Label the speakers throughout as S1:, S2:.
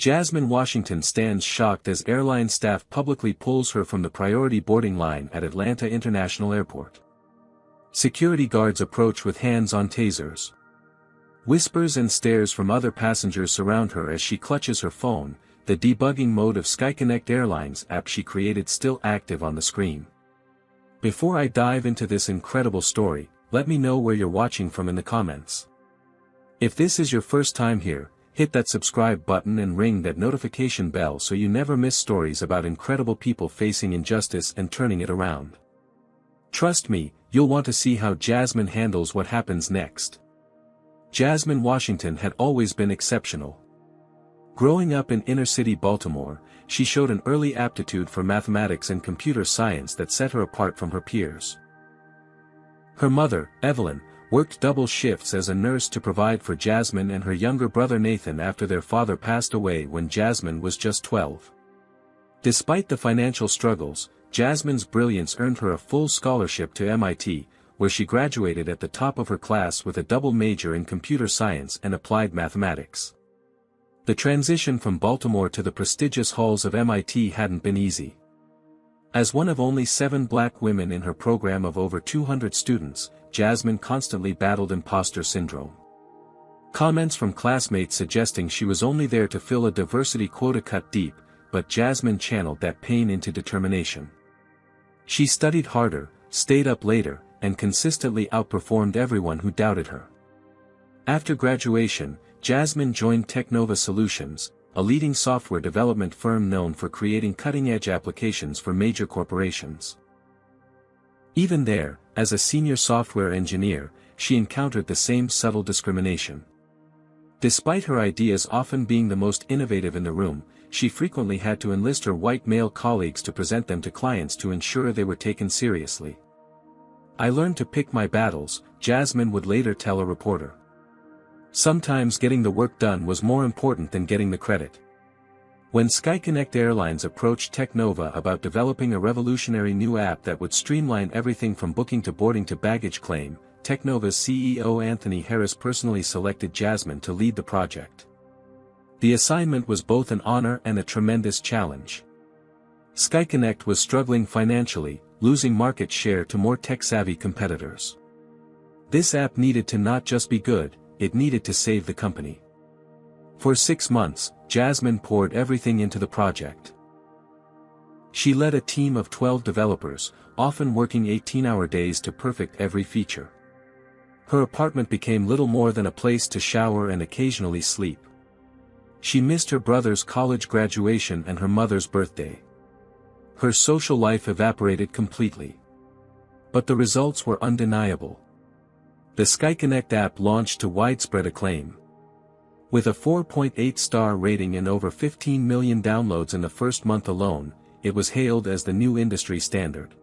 S1: Jasmine Washington stands shocked as airline staff publicly pulls her from the priority boarding line at Atlanta International Airport. Security guards approach with hands on tasers. Whispers and stares from other passengers surround her as she clutches her phone, the debugging mode of SkyConnect Airlines app she created still active on the screen. Before I dive into this incredible story, let me know where you're watching from in the comments. If this is your first time here, hit that subscribe button and ring that notification bell so you never miss stories about incredible people facing injustice and turning it around. Trust me, you'll want to see how Jasmine handles what happens next. Jasmine Washington had always been exceptional. Growing up in inner-city Baltimore, she showed an early aptitude for mathematics and computer science that set her apart from her peers. Her mother, Evelyn, worked double shifts as a nurse to provide for Jasmine and her younger brother Nathan after their father passed away when Jasmine was just 12. Despite the financial struggles, Jasmine's brilliance earned her a full scholarship to MIT, where she graduated at the top of her class with a double major in computer science and applied mathematics. The transition from Baltimore to the prestigious halls of MIT hadn't been easy. As one of only 7 black women in her program of over 200 students, Jasmine constantly battled imposter syndrome. Comments from classmates suggesting she was only there to fill a diversity quota cut deep, but Jasmine channeled that pain into determination. She studied harder, stayed up later, and consistently outperformed everyone who doubted her. After graduation, Jasmine joined Technova Solutions, a leading software development firm known for creating cutting-edge applications for major corporations. Even there, as a senior software engineer, she encountered the same subtle discrimination. Despite her ideas often being the most innovative in the room, she frequently had to enlist her white male colleagues to present them to clients to ensure they were taken seriously. "I learned to pick my battles," Jasmine would later tell a reporter. Sometimes getting the work done was more important than getting the credit. When SkyConnect Airlines approached Technova about developing a revolutionary new app that would streamline everything from booking to boarding to baggage claim, Technova's CEO Anthony Harris personally selected Jasmine to lead the project. The assignment was both an honor and a tremendous challenge. SkyConnect was struggling financially, losing market share to more tech-savvy competitors. This app needed to not just be good, it needed to save the company. For 6 months, Jasmine poured everything into the project. She led a team of 12 developers, often working 18-hour days to perfect every feature. Her apartment became little more than a place to shower and occasionally sleep. She missed her brother's college graduation and her mother's birthday. Her social life evaporated completely. But the results were undeniable. The SkyConnect app launched to widespread acclaim. With a 4.8-star rating and over 15 million downloads in the first month alone, it was hailed as the new industry standard.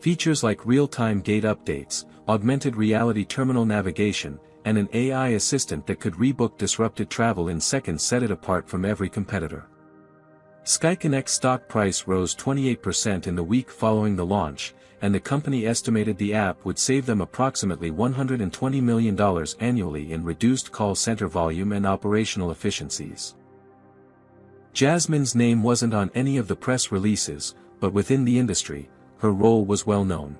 S1: Features like real-time gate updates, augmented reality terminal navigation, and an AI assistant that could rebook disrupted travel in seconds set it apart from every competitor. SkyConnect's stock price rose 28% in the week following the launch, and the company estimated the app would save them approximately $120 million annually in reduced call center volume and operational efficiencies. Jasmine's name wasn't on any of the press releases, but within the industry, her role was well known.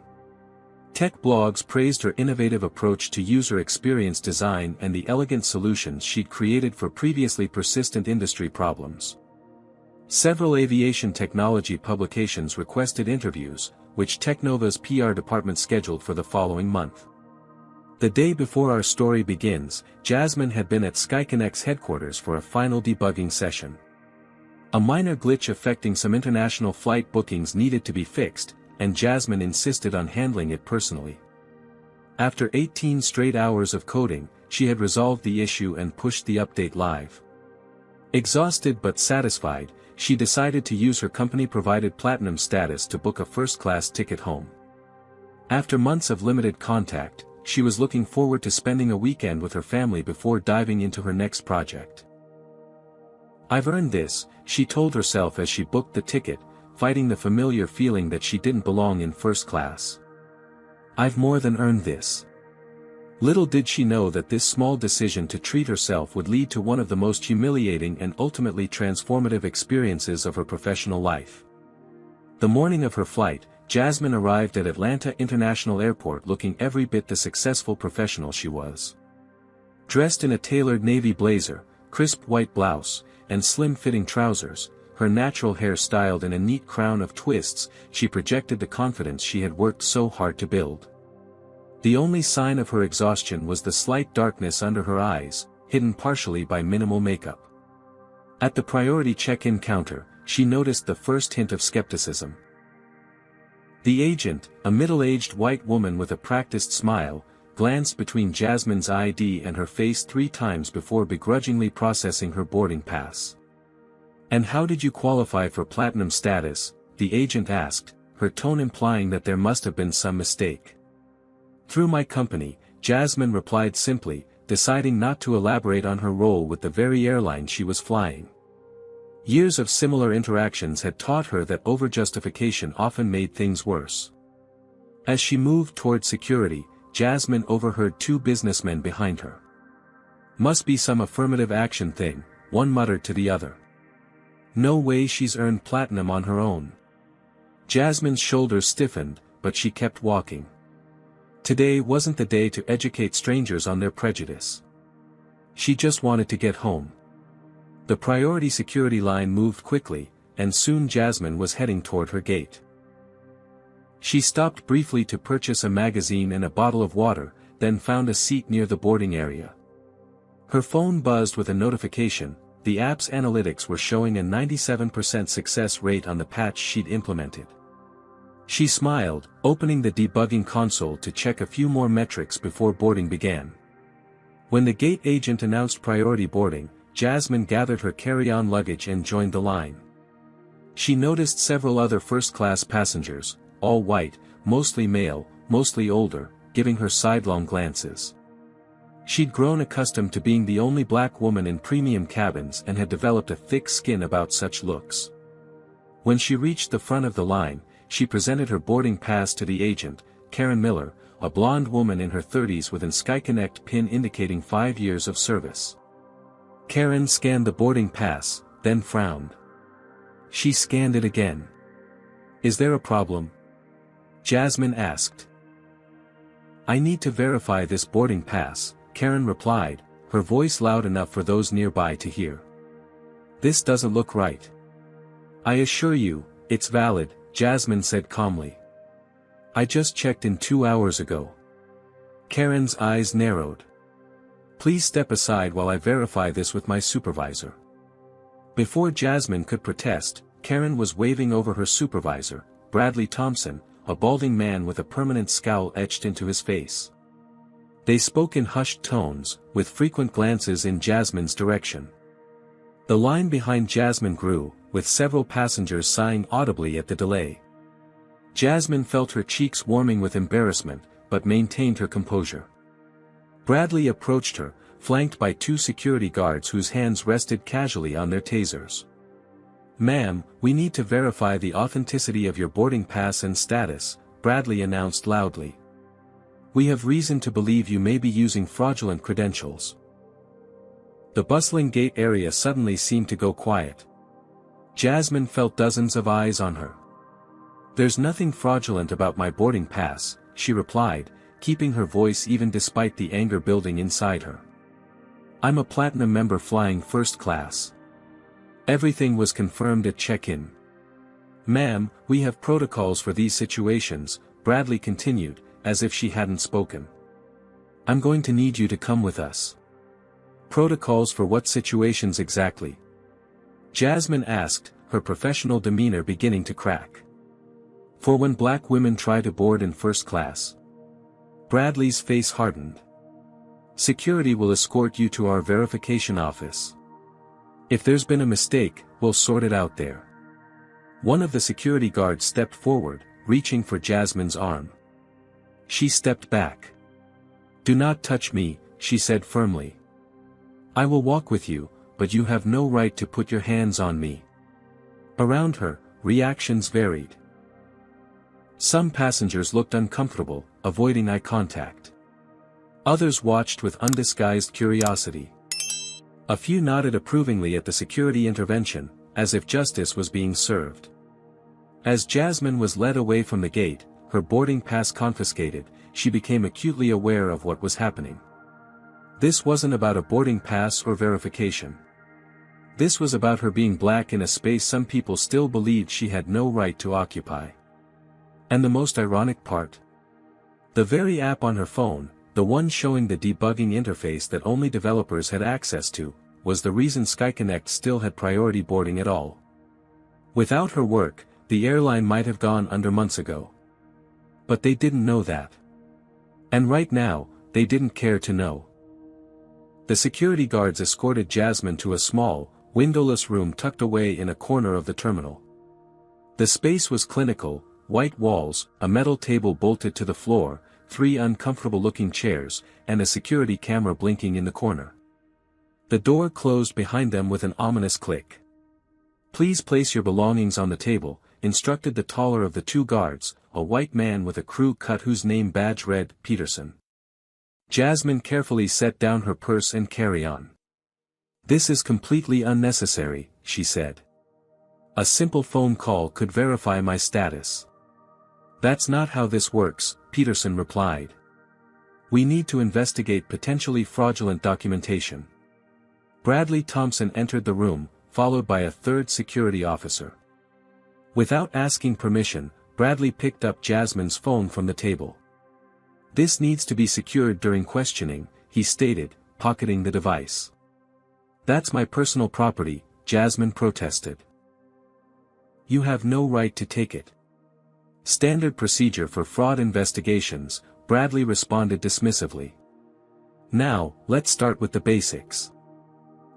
S1: Tech blogs praised her innovative approach to user experience design and the elegant solutions she'd created for previously persistent industry problems. Several aviation technology publications requested interviews, which Technova's PR department scheduled for the following month. The day before our story begins, Jasmine had been at SkyConnect's headquarters for a final debugging session. A minor glitch affecting some international flight bookings needed to be fixed, and Jasmine insisted on handling it personally. After 18 straight hours of coding, she had resolved the issue and pushed the update live. Exhausted but satisfied, she decided to use her company-provided platinum status to book a first-class ticket home. After months of limited contact, she was looking forward to spending a weekend with her family before diving into her next project. "I've earned this," she told herself as she booked the ticket, fighting the familiar feeling that she didn't belong in first class. "I've more than earned this." Little did she know that this small decision to treat herself would lead to one of the most humiliating and ultimately transformative experiences of her professional life. The morning of her flight, Jasmine arrived at Atlanta International Airport looking every bit the successful professional she was. Dressed in a tailored navy blazer, crisp white blouse, and slim-fitting trousers, her natural hair styled in a neat crown of twists, she projected the confidence she had worked so hard to build. The only sign of her exhaustion was the slight darkness under her eyes, hidden partially by minimal makeup. At the priority check-in counter, she noticed the first hint of skepticism. The agent, a middle-aged white woman with a practiced smile, glanced between Jasmine's ID and her face 3 times before begrudgingly processing her boarding pass. "And how did you qualify for platinum status?" the agent asked, her tone implying that there must have been some mistake. "Through my company," Jasmine replied simply, deciding not to elaborate on her role with the very airline she was flying. Years of similar interactions had taught her that overjustification often made things worse. As she moved toward security, Jasmine overheard 2 businessmen behind her. "Must be some affirmative action thing," one muttered to the other. "No way she's earned platinum on her own." Jasmine's shoulders stiffened, but she kept walking. Today wasn't the day to educate strangers on their prejudice. She just wanted to get home. The priority security line moved quickly, and soon Jasmine was heading toward her gate. She stopped briefly to purchase a magazine and a bottle of water, then found a seat near the boarding area. Her phone buzzed with a notification. The app's analytics were showing a 97% success rate on the patch she'd implemented. She smiled, opening the debugging console to check a few more metrics before boarding began. When the gate agent announced priority boarding, Jasmine gathered her carry-on luggage and joined the line. She noticed several other first-class passengers, all white, mostly male, mostly older, giving her sidelong glances. She'd grown accustomed to being the only black woman in premium cabins and had developed a thick skin about such looks. When she reached the front of the line, she presented her boarding pass to the agent, Karen Miller, a blonde woman in her 30s with an SkyConnect pin indicating 5 years of service. Karen scanned the boarding pass, then frowned. She scanned it again. "Is there a problem?" Jasmine asked. "I need to verify this boarding pass," Karen replied, her voice loud enough for those nearby to hear. "This doesn't look right." "I assure you, it's valid," Jasmine said calmly. "I just checked in 2 hours ago." Karen's eyes narrowed. "Please step aside while I verify this with my supervisor." Before Jasmine could protest, Karen was waving over her supervisor, Bradley Thompson, a balding man with a permanent scowl etched into his face. They spoke in hushed tones, with frequent glances in Jasmine's direction. The line behind Jasmine grew, with several passengers sighing audibly at the delay. Jasmine felt her cheeks warming with embarrassment, but maintained her composure. Bradley approached her, flanked by 2 security guards whose hands rested casually on their tasers. "Ma'am, we need to verify the authenticity of your boarding pass and status," Bradley announced loudly. "We have reason to believe you may be using fraudulent credentials." The bustling gate area suddenly seemed to go quiet. Jasmine felt dozens of eyes on her. "There's nothing fraudulent about my boarding pass," she replied, keeping her voice even despite the anger building inside her. "I'm a platinum member flying first class. Everything was confirmed at check-in." "Ma'am, we have protocols for these situations," Bradley continued, as if she hadn't spoken. "I'm going to need you to come with us." "Protocols for what situations exactly?" Jasmine asked, her professional demeanor beginning to crack. "For when black women try to board in first class." Bradley's face hardened. "Security will escort you to our verification office. If there's been a mistake, we'll sort it out there." One of the security guards stepped forward, reaching for Jasmine's arm. She stepped back. "Do not touch me," she said firmly. "I will walk with you, but you have no right to put your hands on me." Around her, reactions varied. Some passengers looked uncomfortable, avoiding eye contact. Others watched with undisguised curiosity. A few nodded approvingly at the security intervention, as if justice was being served. As Jasmine was led away from the gate, her boarding pass confiscated, she became acutely aware of what was happening. This wasn't about a boarding pass or verification. This was about her being black in a space some people still believed she had no right to occupy. And the most ironic part? The very app on her phone, the one showing the debugging interface that only developers had access to, was the reason SkyConnect still had priority boarding at all. Without her work, the airline might have gone under months ago. But they didn't know that. And right now, they didn't care to know. The security guards escorted Jasmine to a small, windowless room tucked away in a corner of the terminal. The space was clinical: white walls, a metal table bolted to the floor, 3 uncomfortable-looking chairs, and a security camera blinking in the corner. The door closed behind them with an ominous click. "Please place your belongings on the table," instructed the taller of the 2 guards, a white man with a crew cut whose name badge read Peterson. Jasmine carefully set down her purse and carry-on. "This is completely unnecessary," she said. "A simple phone call could verify my status." "That's not how this works," Peterson replied. "We need to investigate potentially fraudulent documentation." Bradley Thompson entered the room, followed by a 3rd security officer. Without asking permission, Bradley picked up Jasmine's phone from the table. "This needs to be secured during questioning," he stated, pocketing the device. "That's my personal property," Jasmine protested. "You have no right to take it." "Standard procedure for fraud investigations," Bradley responded dismissively. "Now, let's start with the basics.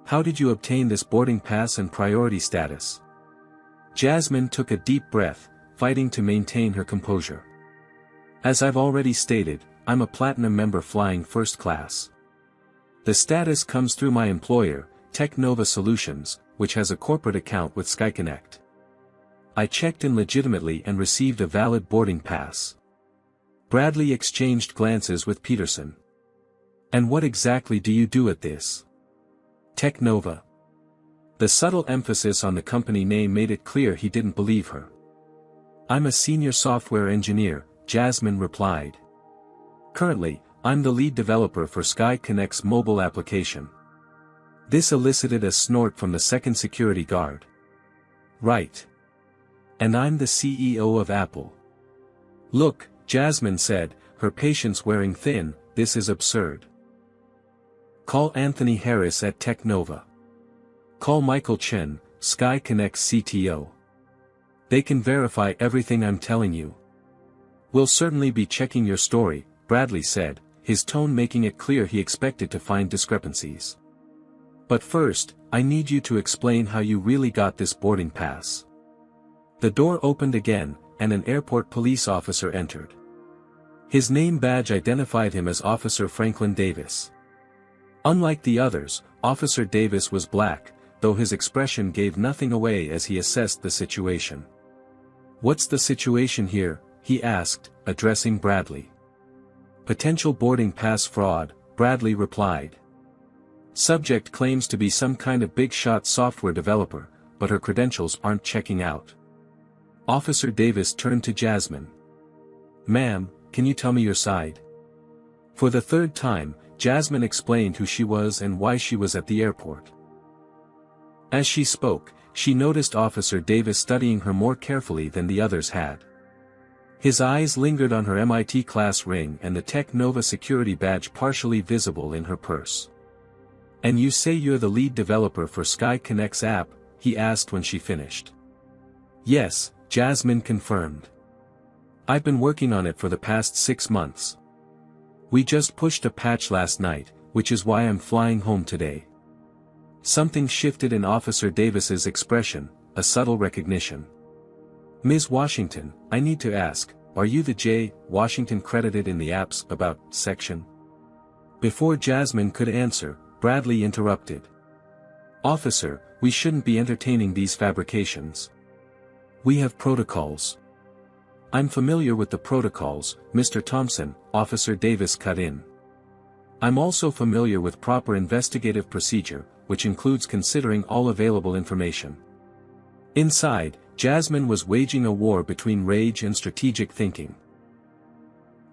S1: How did you obtain this boarding pass and priority status?" Jasmine took a deep breath, fighting to maintain her composure. "As I've already stated, I'm a platinum member flying first class. The status comes through my employer, Technova Solutions, which has a corporate account with SkyConnect. I checked in legitimately and received a valid boarding pass." Bradley exchanged glances with Peterson. "And what exactly do you do at this Technova?" The subtle emphasis on the company name made it clear he didn't believe her. "I'm a senior software engineer," Jasmine replied. "Currently, I'm the lead developer for SkyConnect's mobile application." This elicited a snort from the 2nd security guard. "Right. And I'm the CEO of Apple." "Look," Jasmine said, her patience wearing thin, "this is absurd. Call Anthony Harris at Technova. Call Michael Chen, SkyConnect's CTO. They can verify everything I'm telling you." "We'll certainly be checking your story," Bradley said, his tone making it clear he expected to find discrepancies. "But first, I need you to explain how you really got this boarding pass." The door opened again, and an airport police officer entered. His name badge identified him as Officer Franklin Davis. Unlike the others, Officer Davis was black, though his expression gave nothing away as he assessed the situation. "What's the situation here?" he asked, addressing Bradley. "Potential boarding pass fraud," Bradley replied. "Subject claims to be some kind of big-shot software developer, but her credentials aren't checking out." Officer Davis turned to Jasmine. "Ma'am, can you tell me your side?" For the 3rd time, Jasmine explained who she was and why she was at the airport. As she spoke, she noticed Officer Davis studying her more carefully than the others had. His eyes lingered on her MIT class ring and the Technova security badge partially visible in her purse. "And you say you're the lead developer for SkyConnect's app?" he asked when she finished. "Yes," Jasmine confirmed. "I've been working on it for the past 6 months. We just pushed a patch last night, which is why I'm flying home today." Something shifted in Officer Davis's expression, a subtle recognition. "Ms. Washington, I need to ask, are you the J. Washington credited in the apps about section?" Before Jasmine could answer, Bradley interrupted. "Officer, we shouldn't be entertaining these fabrications. We have protocols." "I'm familiar with the protocols, Mr. Thompson," Officer Davis cut in. I'm also familiar with proper investigative procedure, which includes considering all available information. Inside, Jasmine was waging a war between rage and strategic thinking.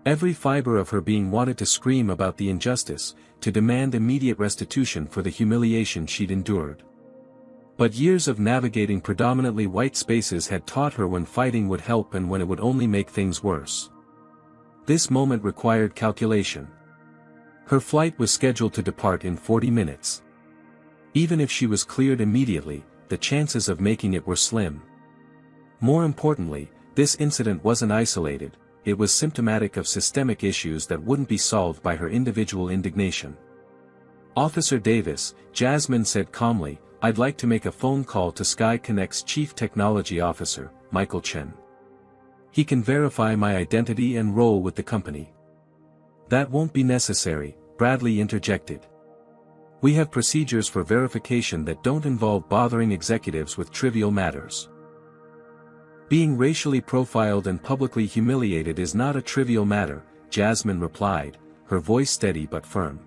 S1: Every fiber of her being wanted to scream about the injustice, to demand immediate restitution for the humiliation she'd endured. But years of navigating predominantly white spaces had taught her when fighting would help and when it would only make things worse. This moment required calculation. Her flight was scheduled to depart in 40 minutes. Even if she was cleared immediately, the chances of making it were slim. More importantly, this incident wasn't isolated, it was symptomatic of systemic issues that wouldn't be solved by her individual indignation. "Officer Davis," Jasmine said calmly, "I'd like to make a phone call to Sky Connect's Chief Technology Officer, Michael Chen. He can verify my identity and role with the company." "That won't be necessary," Bradley interjected. "We have procedures for verification that don't involve bothering executives with trivial matters." "Being racially profiled and publicly humiliated is not a trivial matter," Jasmine replied, her voice steady but firm.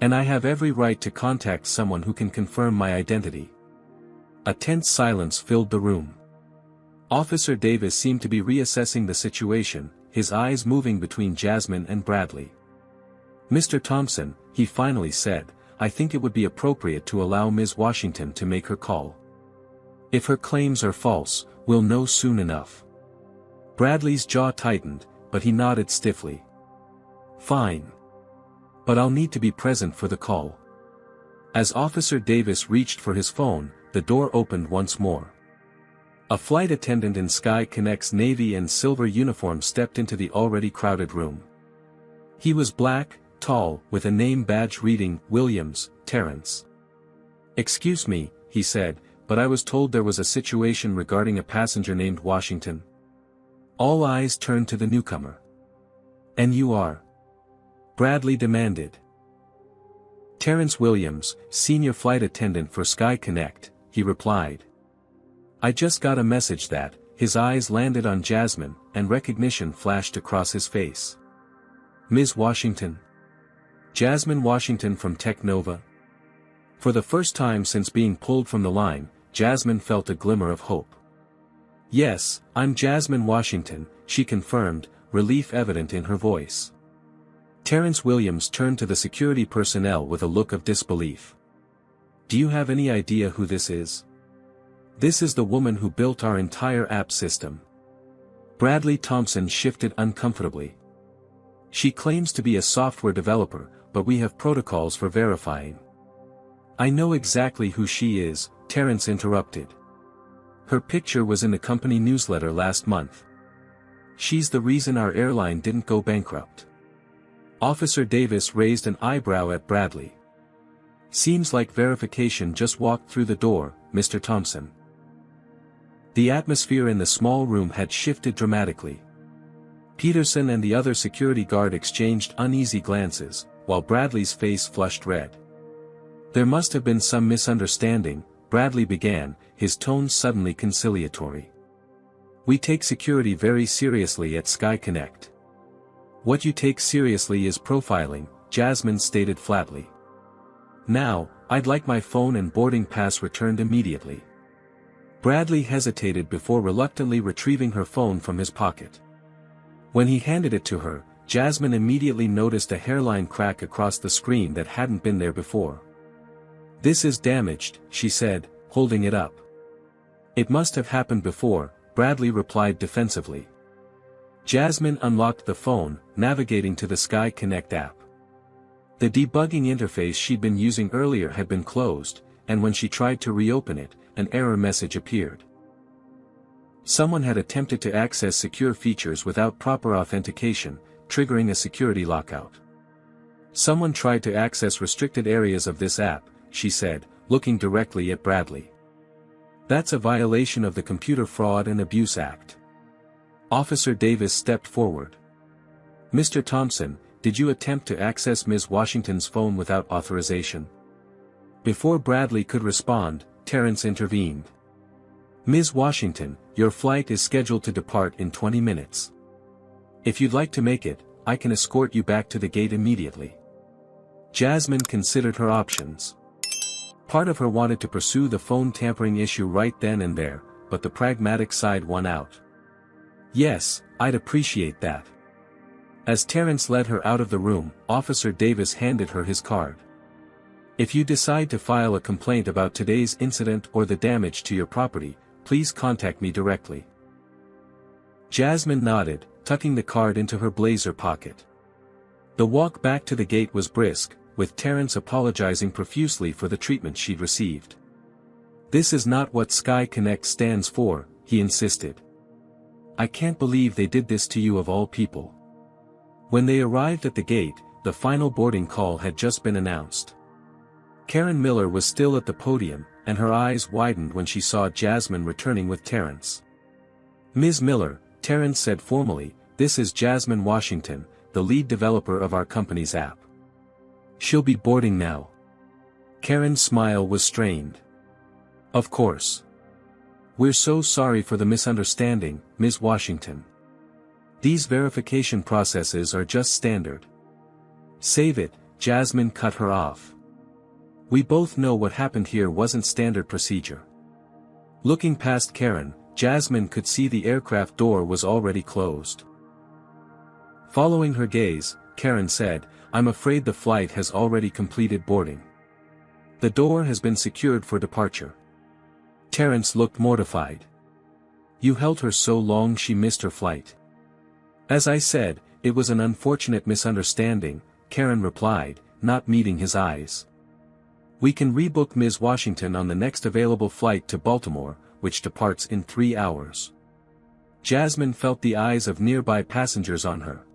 S1: "And I have every right to contact someone who can confirm my identity." A tense silence filled the room. Officer Davis seemed to be reassessing the situation, his eyes moving between Jasmine and Bradley. "Mr. Thompson," he finally said, "I think it would be appropriate to allow Ms. Washington to make her call. If her claims are false, we'll know soon enough." Bradley's jaw tightened, but he nodded stiffly. "Fine. But I'll need to be present for the call." As Officer Davis reached for his phone, the door opened once more. A flight attendant in Sky Connect's navy and silver uniform stepped into the already crowded room. He was black, tall, with a name badge reading, "Williams, Terrence." "Excuse me," he said, "but I was told there was a situation regarding a passenger named Washington." All eyes turned to the newcomer. "And you are?" Bradley demanded. "Terrence Williams, senior flight attendant for Sky Connect," he replied. "I just got a message that," his eyes landed on Jasmine, and recognition flashed across his face. "Ms. Washington? Jasmine Washington from Tech Nova?" For the first time since being pulled from the line, Jasmine felt a glimmer of hope. "Yes, I'm Jasmine Washington," she confirmed, relief evident in her voice. Terrence Williams turned to the security personnel with a look of disbelief. "Do you have any idea who this is?" "This is the woman who built our entire app system." Bradley Thompson shifted uncomfortably. "She claims to be a software developer, but we have protocols for verifying." "I know exactly who she is," Terrence interrupted. "Her picture was in the company newsletter last month. She's the reason our airline didn't go bankrupt." Officer Davis raised an eyebrow at Bradley. "Seems like verification just walked through the door, Mr. Thompson." The atmosphere in the small room had shifted dramatically. Peterson and the other security guard exchanged uneasy glances, while Bradley's face flushed red. "There must have been some misunderstanding," Bradley began, his tone suddenly conciliatory. "We take security very seriously at Sky Connect." "What you take seriously is profiling," Jasmine stated flatly. "Now, I'd like my phone and boarding pass returned immediately." Bradley hesitated before reluctantly retrieving her phone from his pocket. When he handed it to her, Jasmine immediately noticed a hairline crack across the screen that hadn't been there before. "This is damaged," she said, holding it up. "It must have happened before," Bradley replied defensively. Jasmine unlocked the phone, navigating to the Sky Connect app. The debugging interface she'd been using earlier had been closed, and when she tried to reopen it, an error message appeared. Someone had attempted to access secure features without proper authentication, triggering a security lockout. "Someone tried to access restricted areas of this app," she said, looking directly at Bradley. "That's a violation of the Computer Fraud and Abuse Act." Officer Davis stepped forward. "Mr. Thompson, did you attempt to access Ms. Washington's phone without authorization?" Before Bradley could respond, Terrence intervened. "Ms. Washington, your flight is scheduled to depart in 20 minutes. If you'd like to make it, I can escort you back to the gate immediately." Jasmine considered her options. Part of her wanted to pursue the phone tampering issue right then and there, but the pragmatic side won out. Yes, I'd appreciate that. As Terrence led her out of the room, Officer Davis handed her his card. If you decide to file a complaint about today's incident or the damage to your property, please contact me directly. Jasmine nodded, tucking the card into her blazer pocket. The walk back to the gate was brisk, with Terrence apologizing profusely for the treatment she'd received. This is not what Sky Connect stands for, he insisted. I can't believe they did this to you of all people. When they arrived at the gate, the final boarding call had just been announced. Karen Miller was still at the podium, and her eyes widened when she saw Jasmine returning with Terrence. Ms. Miller, Terrence said formally, this is Jasmine Washington, the lead developer of our company's app. She'll be boarding now. Karen's smile was strained. Of course. We're so sorry for the misunderstanding, Ms. Washington. These verification processes are just standard. Save it, Jasmine cut her off. We both know what happened here wasn't standard procedure. Looking past Karen, Jasmine could see the aircraft door was already closed. Following her gaze, Karen said, I'm afraid the flight has already completed boarding. The door has been secured for departure. Terrence looked mortified. You held her so long she missed her flight. As I said, it was an unfortunate misunderstanding, Karen replied, not meeting his eyes. We can rebook Ms. Washington on the next available flight to Baltimore, which departs in 3 hours. Jasmine felt the eyes of nearby passengers on her.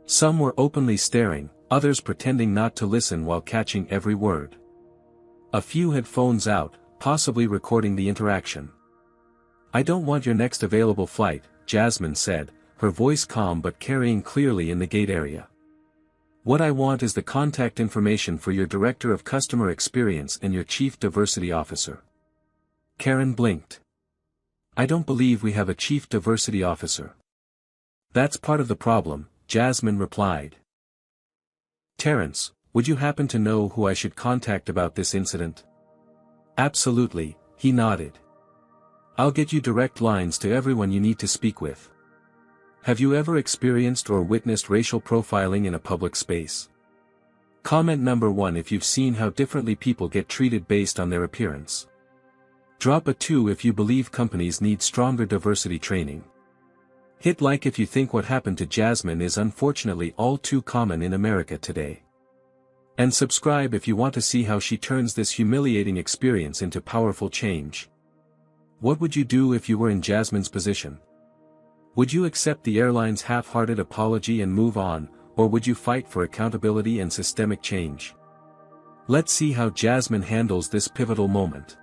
S1: Some were openly staring, others pretending not to listen while catching every word. A few had phones out, possibly recording the interaction. I don't want your next available flight, Jasmine said, her voice calm but carrying clearly in the gate area. What I want is the contact information for your Director of Customer Experience and your Chief Diversity Officer. Karen blinked. I don't believe we have a Chief Diversity Officer. That's part of the problem, Jasmine replied. Terrence, would you happen to know who I should contact about this incident? Absolutely, he nodded. I'll get you direct lines to everyone you need to speak with. Have you ever experienced or witnessed racial profiling in a public space? Comment number 1 if you've seen how differently people get treated based on their appearance. Drop a 2 if you believe companies need stronger diversity training. Hit like if you think what happened to Jasmine is unfortunately all too common in America today. And subscribe if you want to see how she turns this humiliating experience into powerful change. What would you do if you were in Jasmine's position? Would you accept the airline's half-hearted apology and move on, or would you fight for accountability and systemic change? Let's see how Jasmine handles this pivotal moment.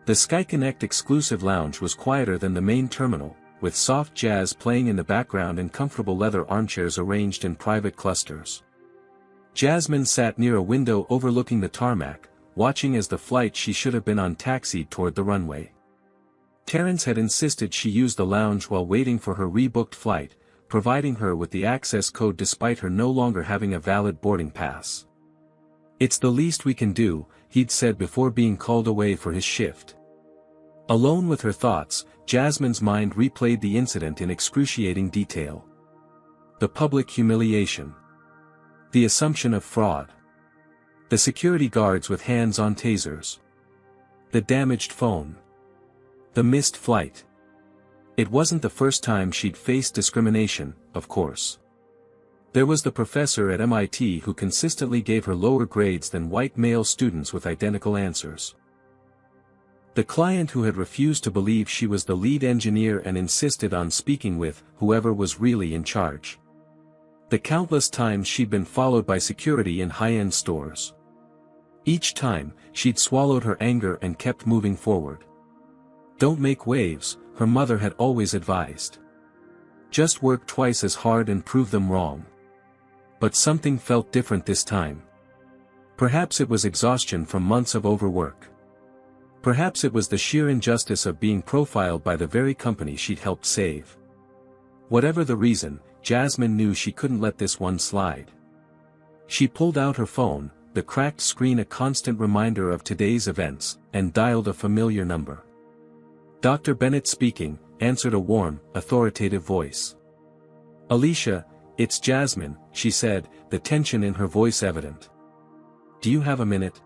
S1: The Sky Connect exclusive lounge was quieter than the main terminal, with soft jazz playing in the background and comfortable leather armchairs arranged in private clusters. Jasmine sat near a window overlooking the tarmac, watching as the flight she should have been on taxied toward the runway. Terrence had insisted she use the lounge while waiting for her rebooked flight, providing her with the access code despite her no longer having a valid boarding pass. It's the least we can do, he'd said before being called away for his shift. Alone with her thoughts, Jasmine's mind replayed the incident in excruciating detail. The public humiliation. The assumption of fraud. The security guards with hands on tasers. The damaged phone. The missed flight. It wasn't the first time she'd faced discrimination, of course. There was the professor at MIT who consistently gave her lower grades than white male students with identical answers. The client who had refused to believe she was the lead engineer and insisted on speaking with whoever was really in charge. The countless times she'd been followed by security in high-end stores. Each time, she'd swallowed her anger and kept moving forward. Don't make waves, her mother had always advised. Just work twice as hard and prove them wrong. But something felt different this time. Perhaps it was exhaustion from months of overwork. Perhaps it was the sheer injustice of being profiled by the very company she'd helped save. Whatever the reason, Jasmine knew she couldn't let this one slide. She pulled out her phone, the cracked screen a constant reminder of today's events, and dialed a familiar number. "Dr. Bennett speaking," answered a warm, authoritative voice. "Alicia, it's Jasmine," she said, the tension in her voice evident. "Do you have a minute?"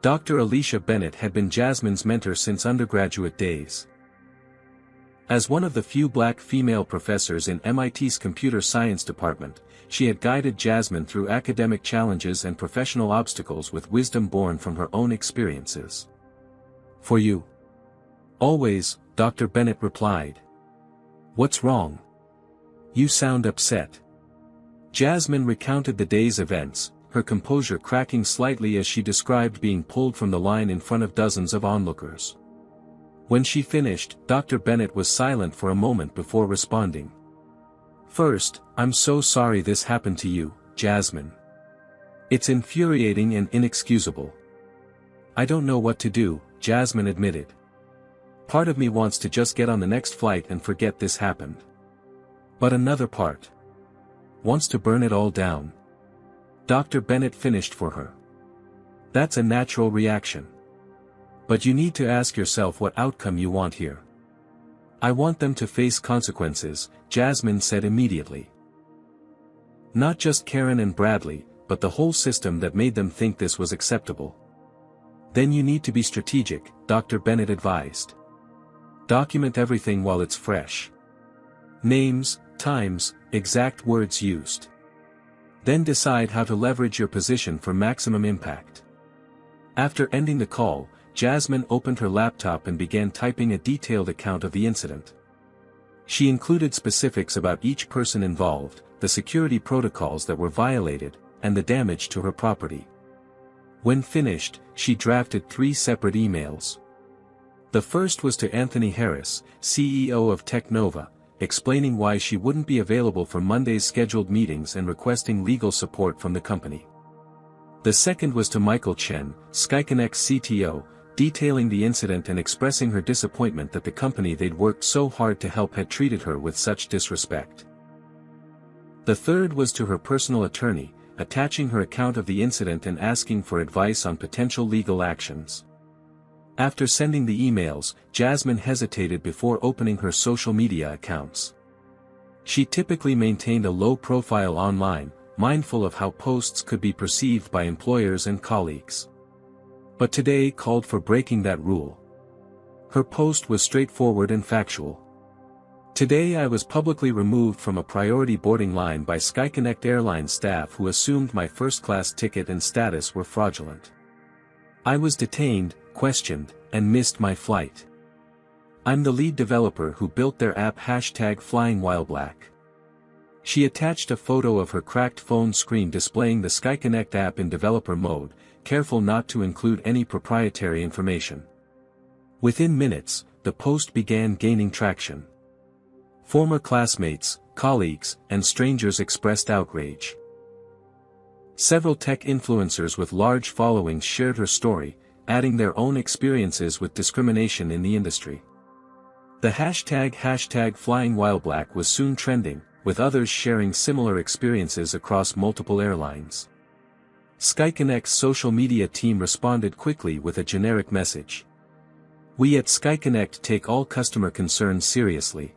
S1: Dr. Alicia Bennett had been Jasmine's mentor since undergraduate days. As one of the few black female professors in MIT's computer science department, she had guided Jasmine through academic challenges and professional obstacles with wisdom born from her own experiences. "For you." "Always," Dr. Bennett replied. "What's wrong? You sound upset." Jasmine recounted the day's events, her composure cracking slightly as she described being pulled from the line in front of dozens of onlookers. When she finished, Dr. Bennett was silent for a moment before responding. "First, I'm so sorry this happened to you, Jasmine. It's infuriating and inexcusable." "I don't know what to do," Jasmine admitted. "Part of me wants to just get on the next flight and forget this happened. But another part wants to burn it all down." Dr. Bennett finished for her. "That's a natural reaction. But you need to ask yourself what outcome you want here." "I want them to face consequences," Jasmine said immediately. "Not just Karen and Bradley, but the whole system that made them think this was acceptable." "Then you need to be strategic," Dr. Bennett advised. "Document everything while it's fresh. Names, times, exact words used. Then decide how to leverage your position for maximum impact." After ending the call, Jasmine opened her laptop and began typing a detailed account of the incident. She included specifics about each person involved, the security protocols that were violated, and the damage to her property. When finished, she drafted 3 separate emails. The first was to Anthony Harris, CEO of Technova, explaining why she wouldn't be available for Monday's scheduled meetings and requesting legal support from the company. The second was to Michael Chen, SkyConnect's CTO, detailing the incident and expressing her disappointment that the company they'd worked so hard to help had treated her with such disrespect. The third was to her personal attorney, attaching her account of the incident and asking for advice on potential legal actions. After sending the emails, Jasmine hesitated before opening her social media accounts. She typically maintained a low profile online, mindful of how posts could be perceived by employers and colleagues. But today called for breaking that rule. Her post was straightforward and factual. "Today I was publicly removed from a priority boarding line by SkyConnect Airline staff who assumed my first-class ticket and status were fraudulent. I was detained, questioned, and missed my flight. I'm the lead developer who built their app #FlyingWhileBlack." She attached a photo of her cracked phone screen displaying the SkyConnect app in developer mode, careful not to include any proprietary information. Within minutes, the post began gaining traction. Former classmates, colleagues, and strangers expressed outrage. Several tech influencers with large followings shared her story, adding their own experiences with discrimination in the industry. The #FlyingWhileBlack was soon trending, with others sharing similar experiences across multiple airlines. SkyConnect's social media team responded quickly with a generic message. "We at SkyConnect take all customer concerns seriously.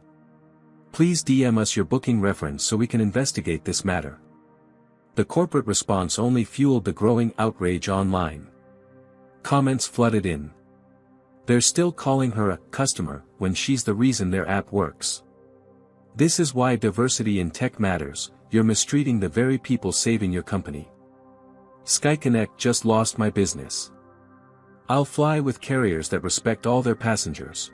S1: Please DM us your booking reference so we can investigate this matter." The corporate response only fueled the growing outrage online. Comments flooded in. "They're still calling her a customer when she's the reason their app works. This is why diversity in tech matters, you're mistreating the very people saving your company. SkyConnect just lost my business. I'll fly with carriers that respect all their passengers."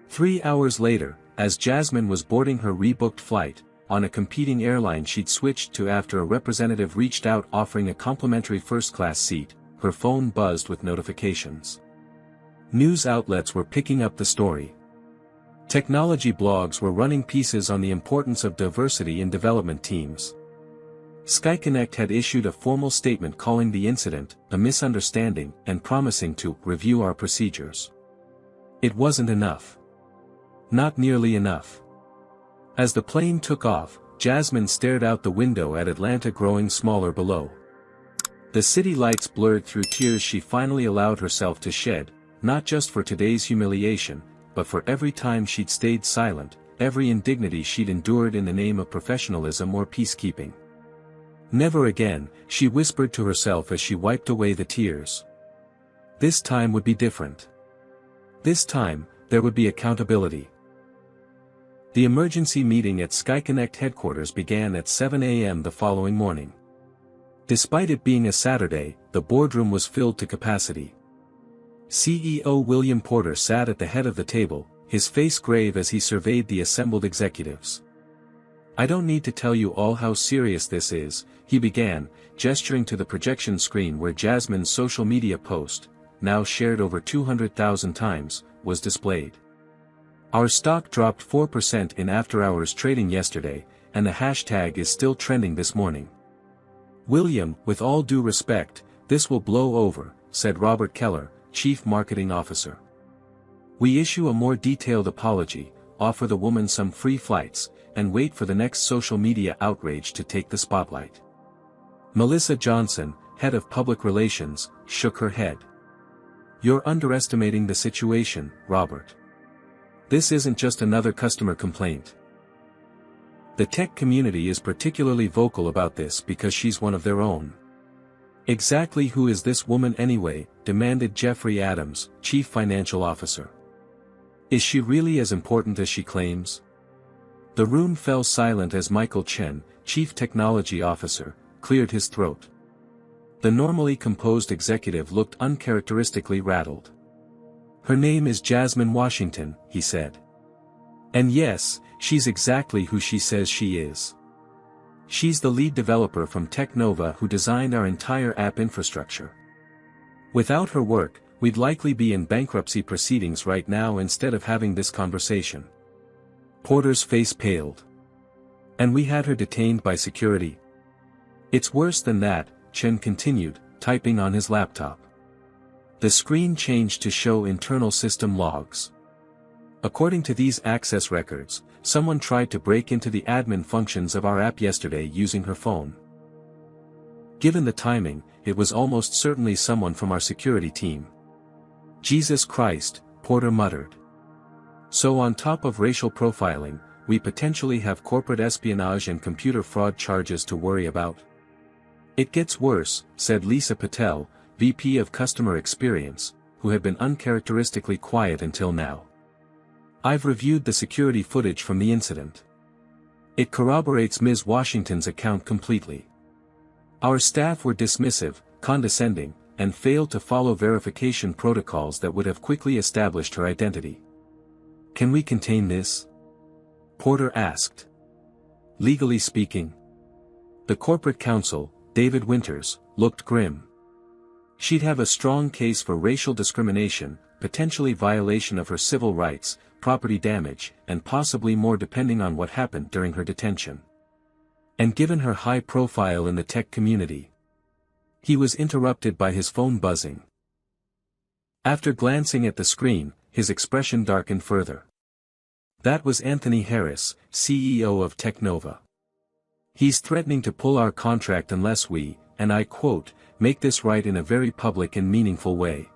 S1: 3 hours later, as Jasmine was boarding her rebooked flight, on a competing airline she'd switched to after a representative reached out offering a complimentary first-class seat, her phone buzzed with notifications. News outlets were picking up the story. Technology blogs were running pieces on the importance of diversity in development teams. SkyConnect had issued a formal statement calling the incident a misunderstanding and promising to review our procedures. It wasn't enough. Not nearly enough. As the plane took off, Jasmine stared out the window at Atlanta growing smaller below. The city lights blurred through tears she finally allowed herself to shed, not just for today's humiliation, but for every time she'd stayed silent, every indignity she'd endured in the name of professionalism or peacekeeping. Never again, she whispered to herself as she wiped away the tears. This time would be different. This time, there would be accountability. The emergency meeting at SkyConnect headquarters began at 7 a.m. the following morning. Despite it being a Saturday, the boardroom was filled to capacity. CEO William Porter sat at the head of the table, his face grave as he surveyed the assembled executives. "I don't need to tell you all how serious this is," he began, gesturing to the projection screen where Jasmine's social media post, now shared over 200,000 times, was displayed. "Our stock dropped 4% in after-hours trading yesterday, and the hashtag is still trending this morning. William, with all due respect, this will blow over," said Robert Keller, Chief Marketing Officer. "We issue a more detailed apology, offer the woman some free flights, and wait for the next social media outrage to take the spotlight." Melissa Johnson, head of public relations, shook her head. "You're underestimating the situation, Robert. This isn't just another customer complaint. The tech community is particularly vocal about this because she's one of their own." "Exactly who is this woman anyway?" demanded Jeffrey Adams, Chief Financial Officer. "Is she really as important as she claims?" The room fell silent as Michael Chen, Chief Technology Officer, cleared his throat. The normally composed executive looked uncharacteristically rattled. "Her name is Jasmine Washington," he said. "And yes, she's exactly who she says she is. She's the lead developer from Technova who designed our entire app infrastructure. Without her work, we'd likely be in bankruptcy proceedings right now instead of having this conversation." Porter's face paled. "And we had her detained by security." "It's worse than that," Chen continued, typing on his laptop. The screen changed to show internal system logs. "According to these access records, someone tried to break into the admin functions of our app yesterday using her phone. Given the timing, it was almost certainly someone from our security team." "Jesus Christ," Porter muttered. "So on top of racial profiling, we potentially have corporate espionage and computer fraud charges to worry about?" "It gets worse," said Lisa Patel, VP of Customer Experience, who had been uncharacteristically quiet until now. "I've reviewed the security footage from the incident. It corroborates Ms. Washington's account completely. Our staff were dismissive, condescending, and failed to follow verification protocols that would have quickly established her identity." "Can we contain this?" Porter asked. "Legally speaking." The corporate counsel, David Winters, looked grim. "She'd have a strong case for racial discrimination, potentially violation of her civil rights, property damage, and possibly more depending on what happened during her detention. And given her high profile in the tech community." He was interrupted by his phone buzzing. After glancing at the screen, his expression darkened further. That was Anthony Harris, CEO of Technova. "He's threatening to pull our contract unless we, and I quote, make this right in a very public and meaningful way."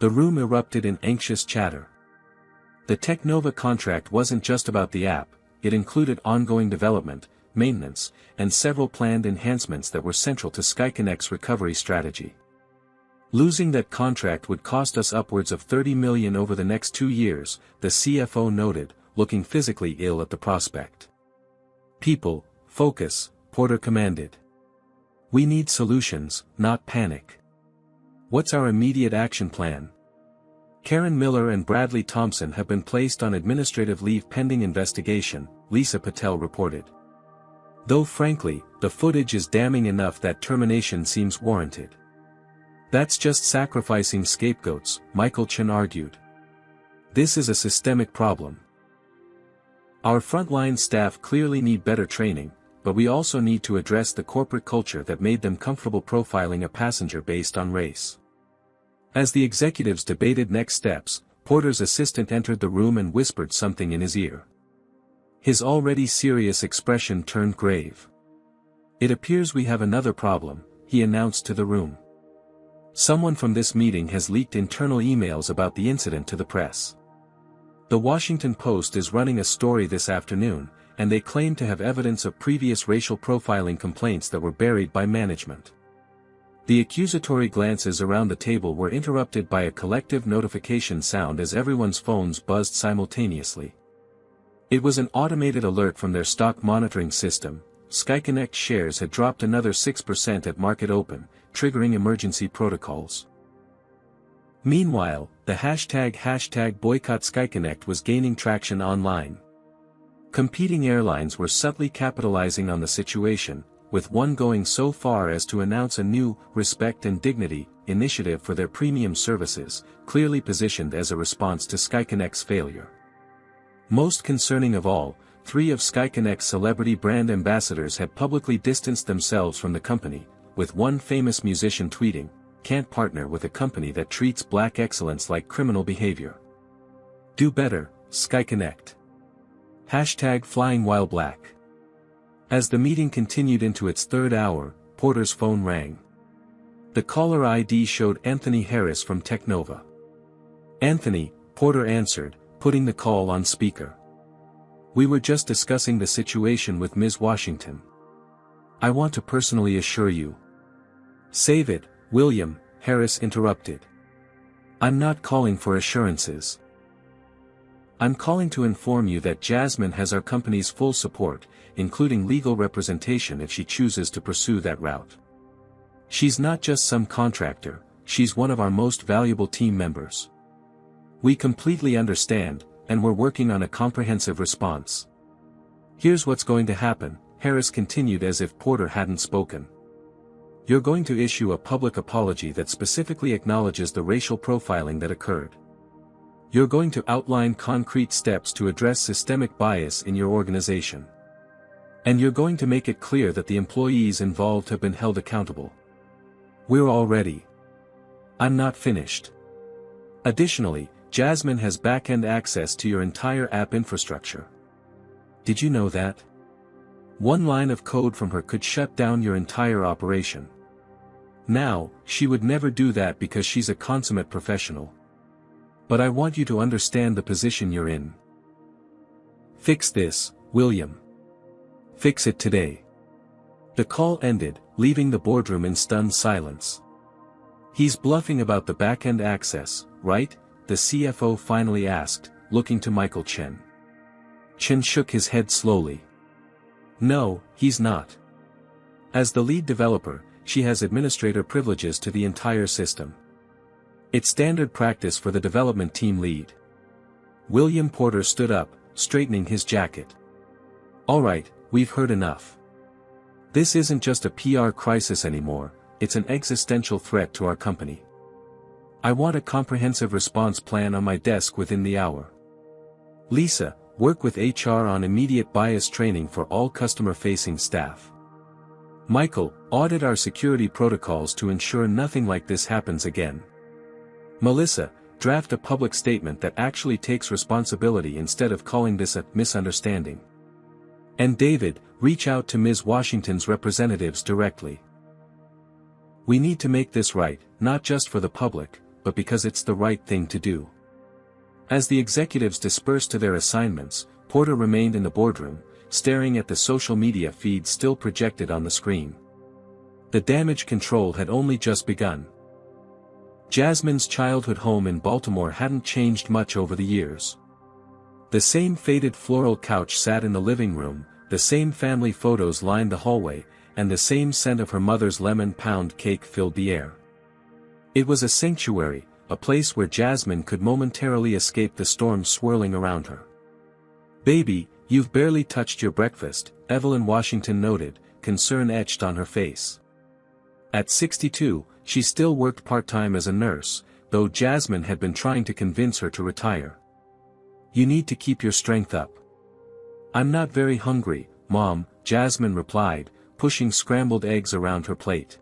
S1: The room erupted in anxious chatter. The Technova contract wasn't just about the app, it included ongoing development, maintenance, and several planned enhancements that were central to SkyConnect's recovery strategy. "Losing that contract would cost us upwards of $30 million over the next 2 years, the CFO noted, looking physically ill at the prospect. "People, focus," Porter commanded. "We need solutions, not panic. What's our immediate action plan?" "Karen Miller and Bradley Thompson have been placed on administrative leave pending investigation," Lisa Patel reported. "Though frankly, the footage is damning enough that termination seems warranted." "That's just sacrificing scapegoats," Michael Chen argued. "This is a systemic problem. Our frontline staff clearly need better training, but we also need to address the corporate culture that made them comfortable profiling a passenger based on race." As the executives debated next steps, Porter's assistant entered the room and whispered something in his ear. His already serious expression turned grave. "It appears we have another problem," he announced to the room. "Someone from this meeting has leaked internal emails about the incident to the press. The Washington Post is running a story this afternoon, and they claim to have evidence of previous racial profiling complaints that were buried by management." The accusatory glances around the table were interrupted by a collective notification sound as everyone's phones buzzed simultaneously. It was an automated alert from their stock monitoring system. SkyConnect shares had dropped another 6% at market open, triggering emergency protocols. Meanwhile, the hashtag boycott SkyConnect was gaining traction online. Competing airlines were subtly capitalizing on the situation, with one going so far as to announce a new Respect and Dignity initiative for their premium services, clearly positioned as a response to SkyConnect's failure. Most concerning of all, 3 of SkyConnect's celebrity brand ambassadors had publicly distanced themselves from the company, with one famous musician tweeting, "Can't partner with a company that treats black excellence like criminal behavior. Do better, SkyConnect." Hashtag flying while black. As the meeting continued into its third hour, Porter's phone rang. The caller ID showed Anthony Harris from Technova. "Anthony," Porter answered, putting the call on speaker. "We were just discussing the situation with Ms. Washington. I want to personally assure you." "Save it, William," Harris interrupted. "I'm not calling for assurances. I'm calling to inform you that Jasmine has our company's full support, including legal representation if she chooses to pursue that route. She's not just some contractor, she's one of our most valuable team members. We completely understand, and we're working on a comprehensive response. Here's what's going to happen," Harris continued as if Porter hadn't spoken. "You're going to issue a public apology that specifically acknowledges the racial profiling that occurred. You're going to outline concrete steps to address systemic bias in your organization. And you're going to make it clear that the employees involved have been held accountable. We're all ready. I'm not finished. Additionally, Jasmine has back-end access to your entire app infrastructure. Did you know that? One line of code from her could shut down your entire operation. Now, she would never do that because she's a consummate professional. But I want you to understand the position you're in. Fix this, William. Fix it today." The call ended, leaving the boardroom in stunned silence. "He's bluffing about the back-end access, right?" the CFO finally asked, looking to Michael Chen. Chen shook his head slowly. "No, he's not. As the lead developer, she has administrator privileges to the entire system. It's standard practice for the development team lead." William Porter stood up, straightening his jacket. "All right, we've heard enough. This isn't just a PR crisis anymore, it's an existential threat to our company. I want a comprehensive response plan on my desk within the hour. Lisa, work with HR on immediate bias training for all customer-facing staff. Michael, audit our security protocols to ensure nothing like this happens again. Melissa, draft a public statement that actually takes responsibility instead of calling this a misunderstanding. And David, reach out to Ms. Washington's representatives directly. We need to make this right, not just for the public, but because it's the right thing to do." As the executives dispersed to their assignments, Porter remained in the boardroom, staring at the social media feed still projected on the screen. The damage control had only just begun. Jasmine's childhood home in Baltimore hadn't changed much over the years. The same faded floral couch sat in the living room, the same family photos lined the hallway, and the same scent of her mother's lemon pound cake filled the air. It was a sanctuary, a place where Jasmine could momentarily escape the storm swirling around her. "Baby, you've barely touched your breakfast," Evelyn Washington noted, concern etched on her face. At 62, she still worked part-time as a nurse, though Jasmine had been trying to convince her to retire. "You need to keep your strength up." "I'm not very hungry, Mom," Jasmine replied, pushing scrambled eggs around her plate.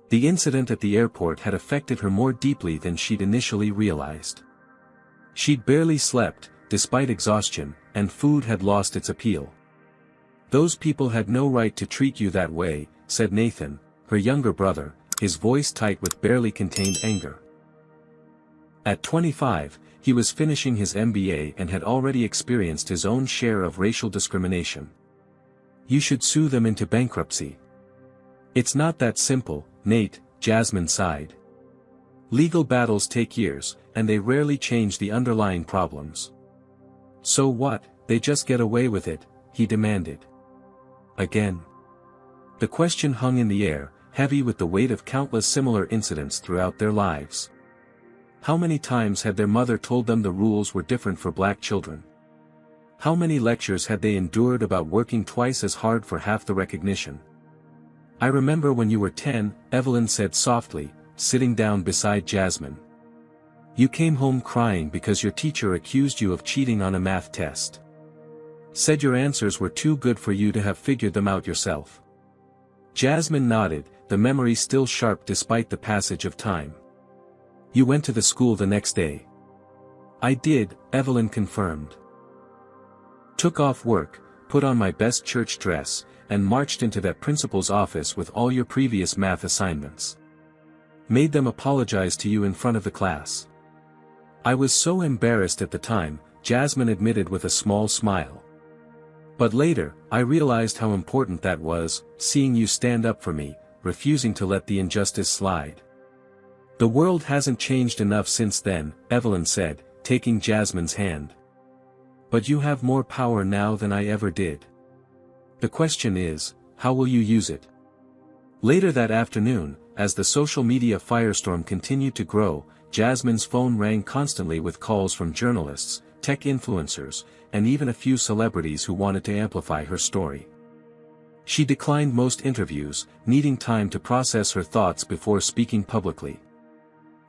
S1: The incident at the airport had affected her more deeply than she'd initially realized. She'd barely slept, despite exhaustion, and food had lost its appeal. "Those people had no right to treat you that way," said Nathan, her younger brother, his voice tight with barely contained anger. At 25, he was finishing his MBA and had already experienced his own share of racial discrimination. "You should sue them into bankruptcy." "It's not that simple, Nate," Jasmine sighed. "Legal battles take years, and they rarely change the underlying problems." "So what, they just get away with it?" he demanded. Again. The question hung in the air, heavy with the weight of countless similar incidents throughout their lives. How many times had their mother told them the rules were different for black children? How many lectures had they endured about working twice as hard for half the recognition? "I remember when you were 10, Evelyn said softly, sitting down beside Jasmine. "You came home crying because your teacher accused you of cheating on a math test. Said your answers were too good for you to have figured them out yourself." Jasmine nodded, the memory still sharp despite the passage of time. "You went to the school the next day." "I did," Evelyn confirmed. "Took off work, put on my best church dress, and marched into that principal's office with all your previous math assignments. Made them apologize to you in front of the class. I was so embarrassed at the time," Jasmine admitted with a small smile. "But later, I realized how important that was, seeing you stand up for me, refusing to let the injustice slide." "The world hasn't changed enough since then," Evelyn said, taking Jasmine's hand. "But you have more power now than I ever did. The question is, how will you use it?" Later that afternoon, as the social media firestorm continued to grow, Jasmine's phone rang constantly with calls from journalists, tech influencers, and even a few celebrities who wanted to amplify her story. She declined most interviews, needing time to process her thoughts before speaking publicly.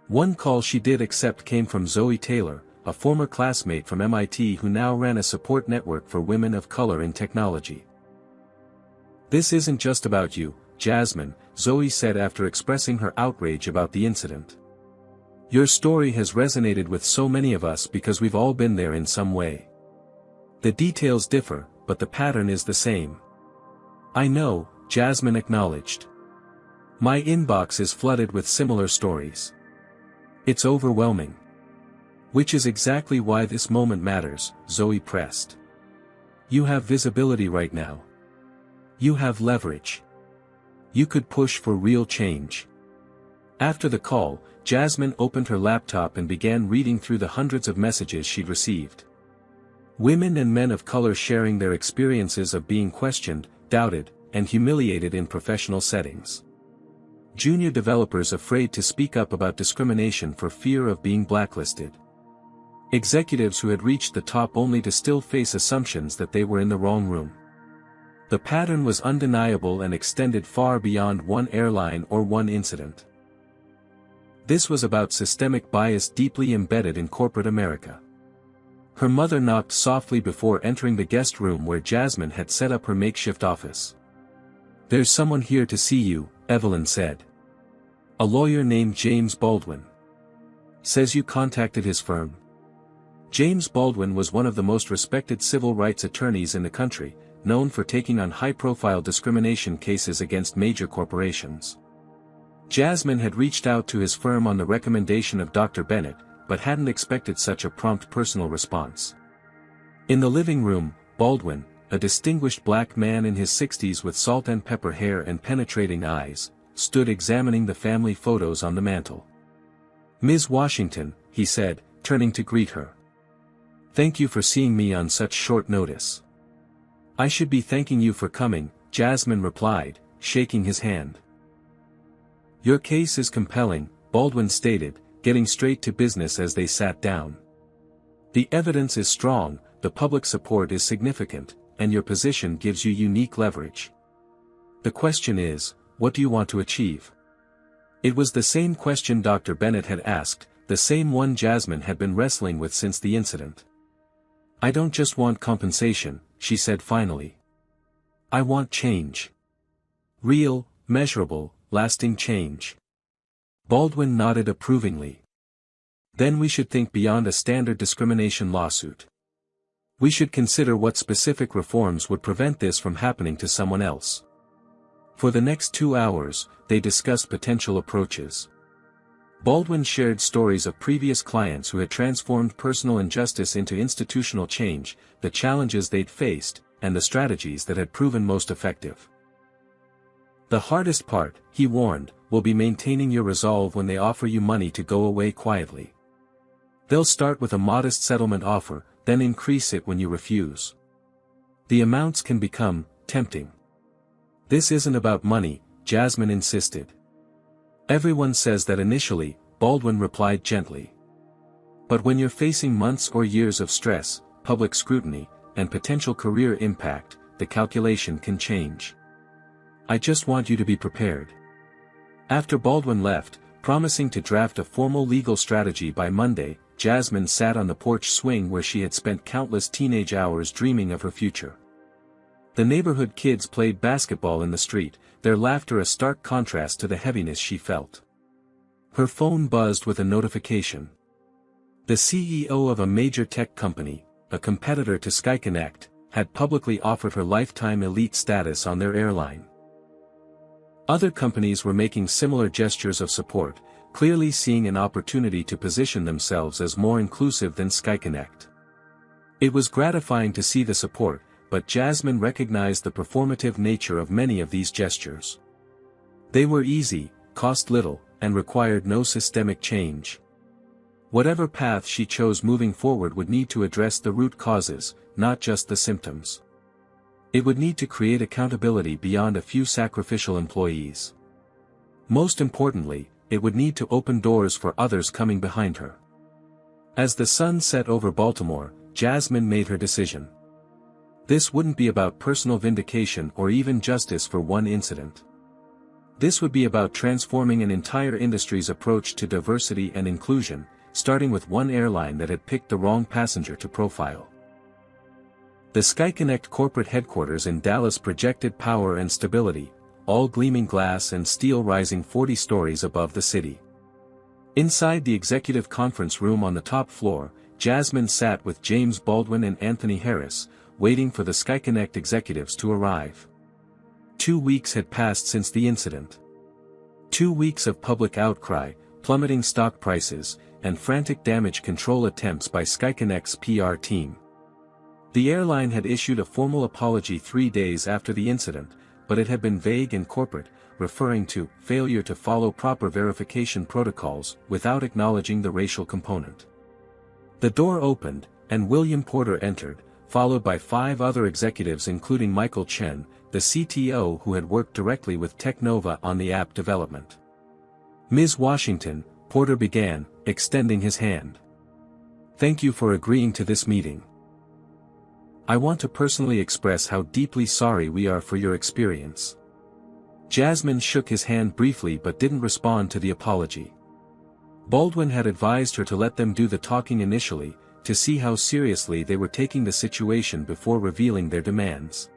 S1: One call she did accept came from Zoe Taylor, a former classmate from MIT who now ran a support network for women of color in technology. "This isn't just about you, Jasmine," Zoe said after expressing her outrage about the incident. "Your story has resonated with so many of us because we've all been there in some way. The details differ, but the pattern is the same." "I know," Jasmine acknowledged. "My inbox is flooded with similar stories. It's overwhelming." "Which is exactly why this moment matters," Zoe pressed. "You have visibility right now. You have leverage. You could push for real change." After the call, Jasmine opened her laptop and began reading through the hundreds of messages she'd received. Women and men of color sharing their experiences of being questioned, doubted, and humiliated in professional settings. Junior developers afraid to speak up about discrimination for fear of being blacklisted. Executives who had reached the top only to still face assumptions that they were in the wrong room. The pattern was undeniable and extended far beyond one airline or one incident. This was about systemic bias deeply embedded in corporate America. Her mother knocked softly before entering the guest room where Jasmine had set up her makeshift office. "There's someone here to see you," Evelyn said. "A lawyer named James Baldwin. Says you contacted his firm." James Baldwin was one of the most respected civil rights attorneys in the country, known for taking on high-profile discrimination cases against major corporations. Jasmine had reached out to his firm on the recommendation of Dr. Bennett, but hadn't expected such a prompt personal response. In the living room, Baldwin, a distinguished black man in his 60s with salt and pepper hair and penetrating eyes, stood examining the family photos on the mantel. "Ms. Washington," he said, turning to greet her. "Thank you for seeing me on such short notice." "I should be thanking you for coming," Jasmine replied, shaking his hand. "Your case is compelling," Baldwin stated, getting straight to business as they sat down. "The evidence is strong, the public support is significant, and your position gives you unique leverage. The question is, what do you want to achieve?" It was the same question Dr. Bennett had asked, the same one Jasmine had been wrestling with since the incident. "I don't just want compensation," she said finally. "I want change. Real, measurable, lasting change." Baldwin nodded approvingly. "Then we should think beyond a standard discrimination lawsuit. We should consider what specific reforms would prevent this from happening to someone else. For the next 2 hours, they discussed potential approaches. Baldwin shared stories of previous clients who had transformed personal injustice into institutional change, the challenges they'd faced, and the strategies that had proven most effective. The hardest part, he warned, will be maintaining your resolve when they offer you money to go away quietly. They'll start with a modest settlement offer, then increase it when you refuse. The amounts can become tempting. This isn't about money, Jasmine insisted. Everyone says that initially, Baldwin replied gently. But when you're facing months or years of stress, public scrutiny, and potential career impact, the calculation can change. I just want you to be prepared. After Baldwin left, promising to draft a formal legal strategy by Monday, Jasmine sat on the porch swing where she had spent countless teenage hours dreaming of her future. The neighborhood kids played basketball in the street, their laughter a stark contrast to the heaviness she felt. Her phone buzzed with a notification. The CEO of a major tech company, a competitor to SkyConnect, had publicly offered her lifetime elite status on their airline. Other companies were making similar gestures of support, clearly seeing an opportunity to position themselves as more inclusive than SkyConnect. It was gratifying to see the support, but Jasmine recognized the performative nature of many of these gestures. They were easy, cost little, and required no systemic change. Whatever path she chose moving forward would need to address the root causes, not just the symptoms. It would need to create accountability beyond a few sacrificial employees. Most importantly, it would need to open doors for others coming behind her. As the sun set over Baltimore, Jasmine made her decision. This wouldn't be about personal vindication or even justice for one incident. This would be about transforming an entire industry's approach to diversity and inclusion, starting with one airline that had picked the wrong passenger to profile. The SkyConnect corporate headquarters in Dallas projected power and stability, all gleaming glass and steel rising 40 stories above the city. Inside the executive conference room on the top floor, Jasmine sat with James Baldwin and Anthony Harris, waiting for the SkyConnect executives to arrive. 2 weeks had passed since the incident. 2 weeks of public outcry, plummeting stock prices, and frantic damage control attempts by SkyConnect's PR team. The airline had issued a formal apology 3 days after the incident, but it had been vague and corporate, referring to failure to follow proper verification protocols without acknowledging the racial component. The door opened, and William Porter entered, followed by 5 other executives including Michael Chen, the CTO who had worked directly with Technova on the app development. Ms. Washington, Porter began, extending his hand. Thank you for agreeing to this meeting. I want to personally express how deeply sorry we are for your experience. Jasmine shook his hand briefly but didn't respond to the apology. Baldwin had advised her to let them do the talking initially, to see how seriously they were taking the situation before revealing their demands.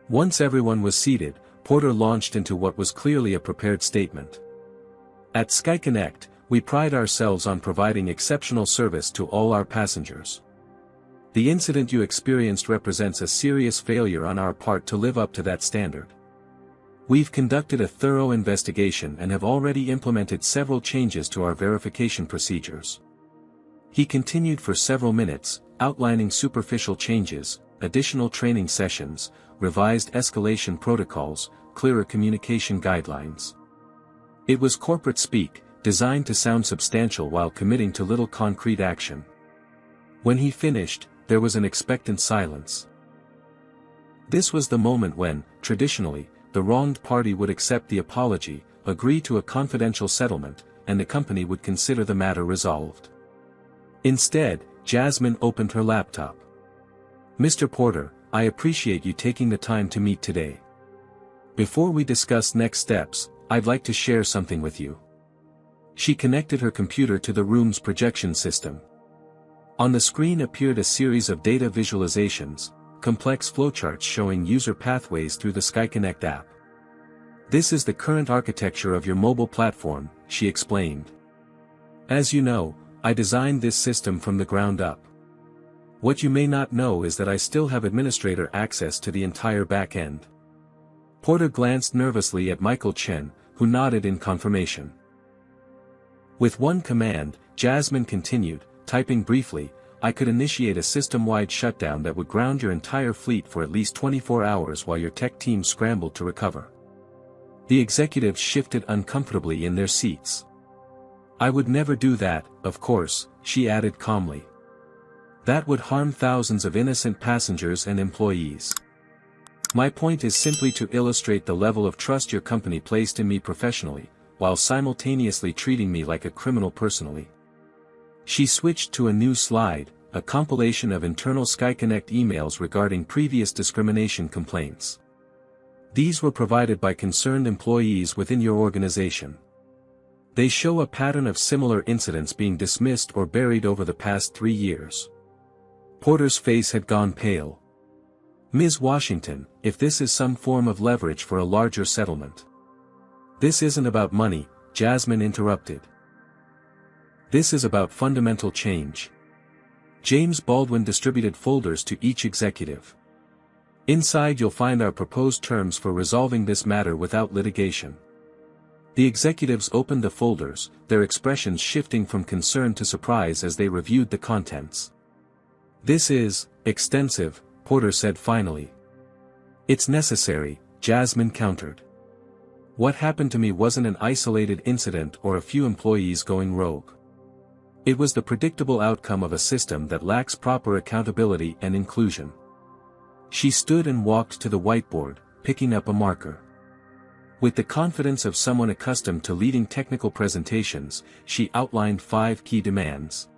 S1: Once everyone was seated, Porter launched into what was clearly a prepared statement. At SkyConnect, we pride ourselves on providing exceptional service to all our passengers. The incident you experienced represents a serious failure on our part to live up to that standard. We've conducted a thorough investigation and have already implemented several changes to our verification procedures. He continued for several minutes, outlining superficial changes, additional training sessions, revised escalation protocols, clearer communication guidelines. It was corporate speak, designed to sound substantial while committing to little concrete action. When he finished, there was an expectant silence. This was the moment when, traditionally, the wronged party would accept the apology, agree to a confidential settlement, and the company would consider the matter resolved. Instead, Jasmine opened her laptop. Mr. Porter, I appreciate you taking the time to meet today. Before we discuss next steps, I'd like to share something with you. She connected her computer to the room's projection system. On the screen appeared a series of data visualizations, complex flowcharts showing user pathways through the SkyConnect app. This is the current architecture of your mobile platform, she explained. As you know, I designed this system from the ground up. What you may not know is that I still have administrator access to the entire back end. Porter glanced nervously at Michael Chen, who nodded in confirmation. With one command, Jasmine continued, typing briefly, I could initiate a system-wide shutdown that would ground your entire fleet for at least 24 hours while your tech team scrambled to recover. The executives shifted uncomfortably in their seats. I would never do that, of course, she added calmly. That would harm thousands of innocent passengers and employees. My point is simply to illustrate the level of trust your company placed in me professionally, while simultaneously treating me like a criminal personally. She switched to a new slide, a compilation of internal SkyConnect emails regarding previous discrimination complaints. These were provided by concerned employees within your organization. They show a pattern of similar incidents being dismissed or buried over the past 3 years. Porter's face had gone pale. Ms. Washington, if this is some form of leverage for a larger settlement. This isn't about money, Jasmine interrupted. This is about fundamental change. James Baldwin distributed folders to each executive. Inside you'll find our proposed terms for resolving this matter without litigation. The executives opened the folders, their expressions shifting from concern to surprise as they reviewed the contents. This is extensive, Porter said finally. It's necessary, Jasmine countered. What happened to me wasn't an isolated incident or a few employees going rogue. It was the predictable outcome of a system that lacks proper accountability and inclusion. She stood and walked to the whiteboard, picking up a marker. With the confidence of someone accustomed to leading technical presentations, she outlined 5 key demands.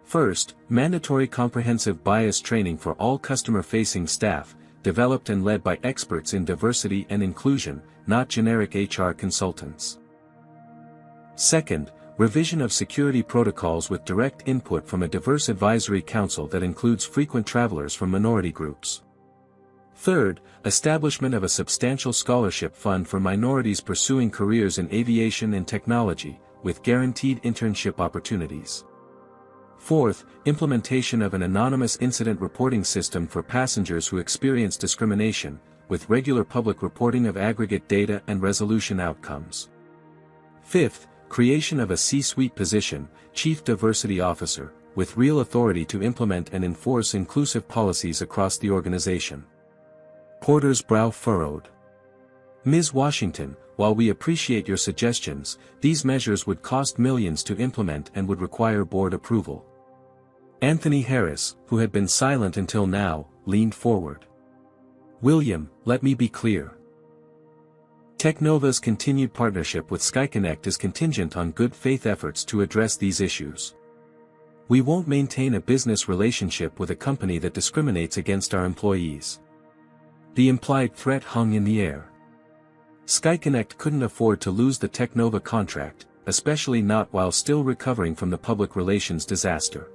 S1: First, mandatory comprehensive bias training for all customer-facing staff, developed and led by experts in diversity and inclusion, not generic HR consultants. Second, revision of security protocols with direct input from a diverse advisory council that includes frequent travelers from minority groups. Third, establishment of a substantial scholarship fund for minorities pursuing careers in aviation and technology, with guaranteed internship opportunities. Fourth, implementation of an anonymous incident reporting system for passengers who experience discrimination, with regular public reporting of aggregate data and resolution outcomes. Fifth, creation of a C-suite position, Chief Diversity Officer, with real authority to implement and enforce inclusive policies across the organization. Porter's brow furrowed. Ms. Washington, while we appreciate your suggestions, these measures would cost millions to implement and would require board approval. Anthony Harris, who had been silent until now, leaned forward. William, let me be clear. Technova's continued partnership with SkyConnect is contingent on good faith efforts to address these issues. We won't maintain a business relationship with a company that discriminates against our employees. The implied threat hung in the air. SkyConnect couldn't afford to lose the Technova contract, especially not while still recovering from the public relations disaster.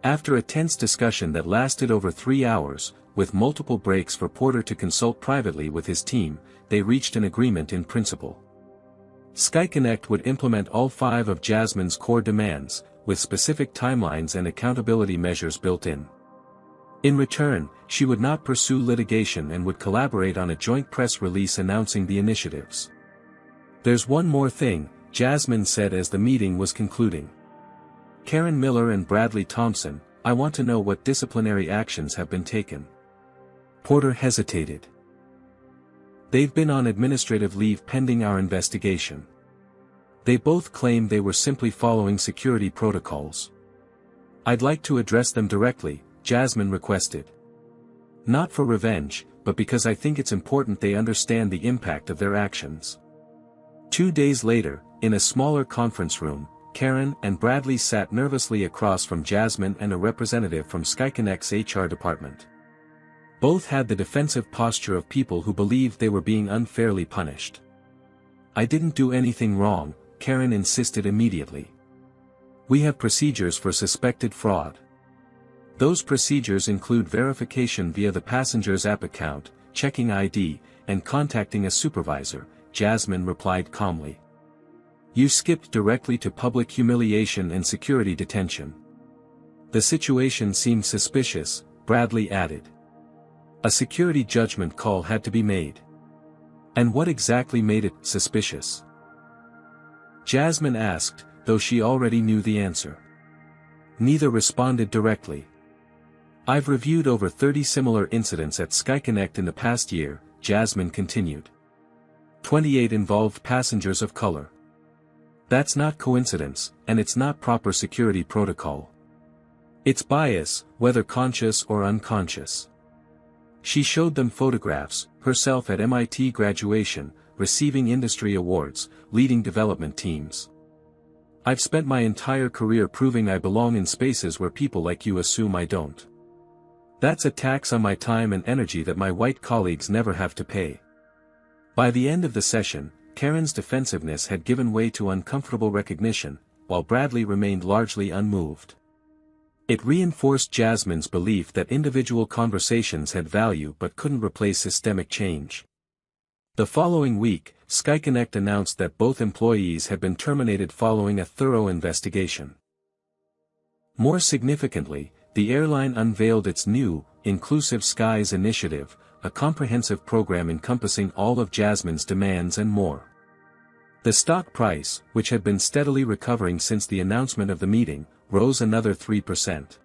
S1: After a tense discussion that lasted over 3 hours, with multiple breaks for Porter to consult privately with his team, they reached an agreement in principle. SkyConnect would implement all 5 of Jasmine's core demands, with specific timelines and accountability measures built in. In return, she would not pursue litigation and would collaborate on a joint press release announcing the initiatives. There's one more thing, Jasmine said as the meeting was concluding. Karen Miller and Bradley Thompson, I want to know what disciplinary actions have been taken. Porter hesitated. They've been on administrative leave pending our investigation. They both claim they were simply following security protocols. I'd like to address them directly, Jasmine requested. Not for revenge, but because I think it's important they understand the impact of their actions. 2 days later, in a smaller conference room, Karen and Bradley sat nervously across from Jasmine and a representative from SkyConnect's HR department. Both had the defensive posture of people who believed they were being unfairly punished. I didn't do anything wrong, Karen insisted immediately. We have procedures for suspected fraud. Those procedures include verification via the passenger's app account, checking ID, and contacting a supervisor, Jasmine replied calmly. You skipped directly to public humiliation and security detention. The situation seemed suspicious, Bradley added. A security judgment call had to be made. And what exactly made it suspicious? Jasmine asked, though she already knew the answer. Neither responded directly. I've reviewed over 30 similar incidents at SkyConnect in the past year, Jasmine continued. 28 involved passengers of color. That's not coincidence, and it's not proper security protocol. It's bias, whether conscious or unconscious. She showed them photographs, herself at MIT graduation, receiving industry awards, leading development teams. I've spent my entire career proving I belong in spaces where people like you assume I don't. That's a tax on my time and energy that my white colleagues never have to pay. By the end of the session, Karen's defensiveness had given way to uncomfortable recognition, while Bradley remained largely unmoved. It reinforced Jasmine's belief that individual conversations had value but couldn't replace systemic change. The following week, SkyConnect announced that both employees had been terminated following a thorough investigation. More significantly, the airline unveiled its new, Inclusive Skies initiative, a comprehensive program encompassing all of Jasmine's demands and more. The stock price, which had been steadily recovering since the announcement of the meeting, rose another 3%.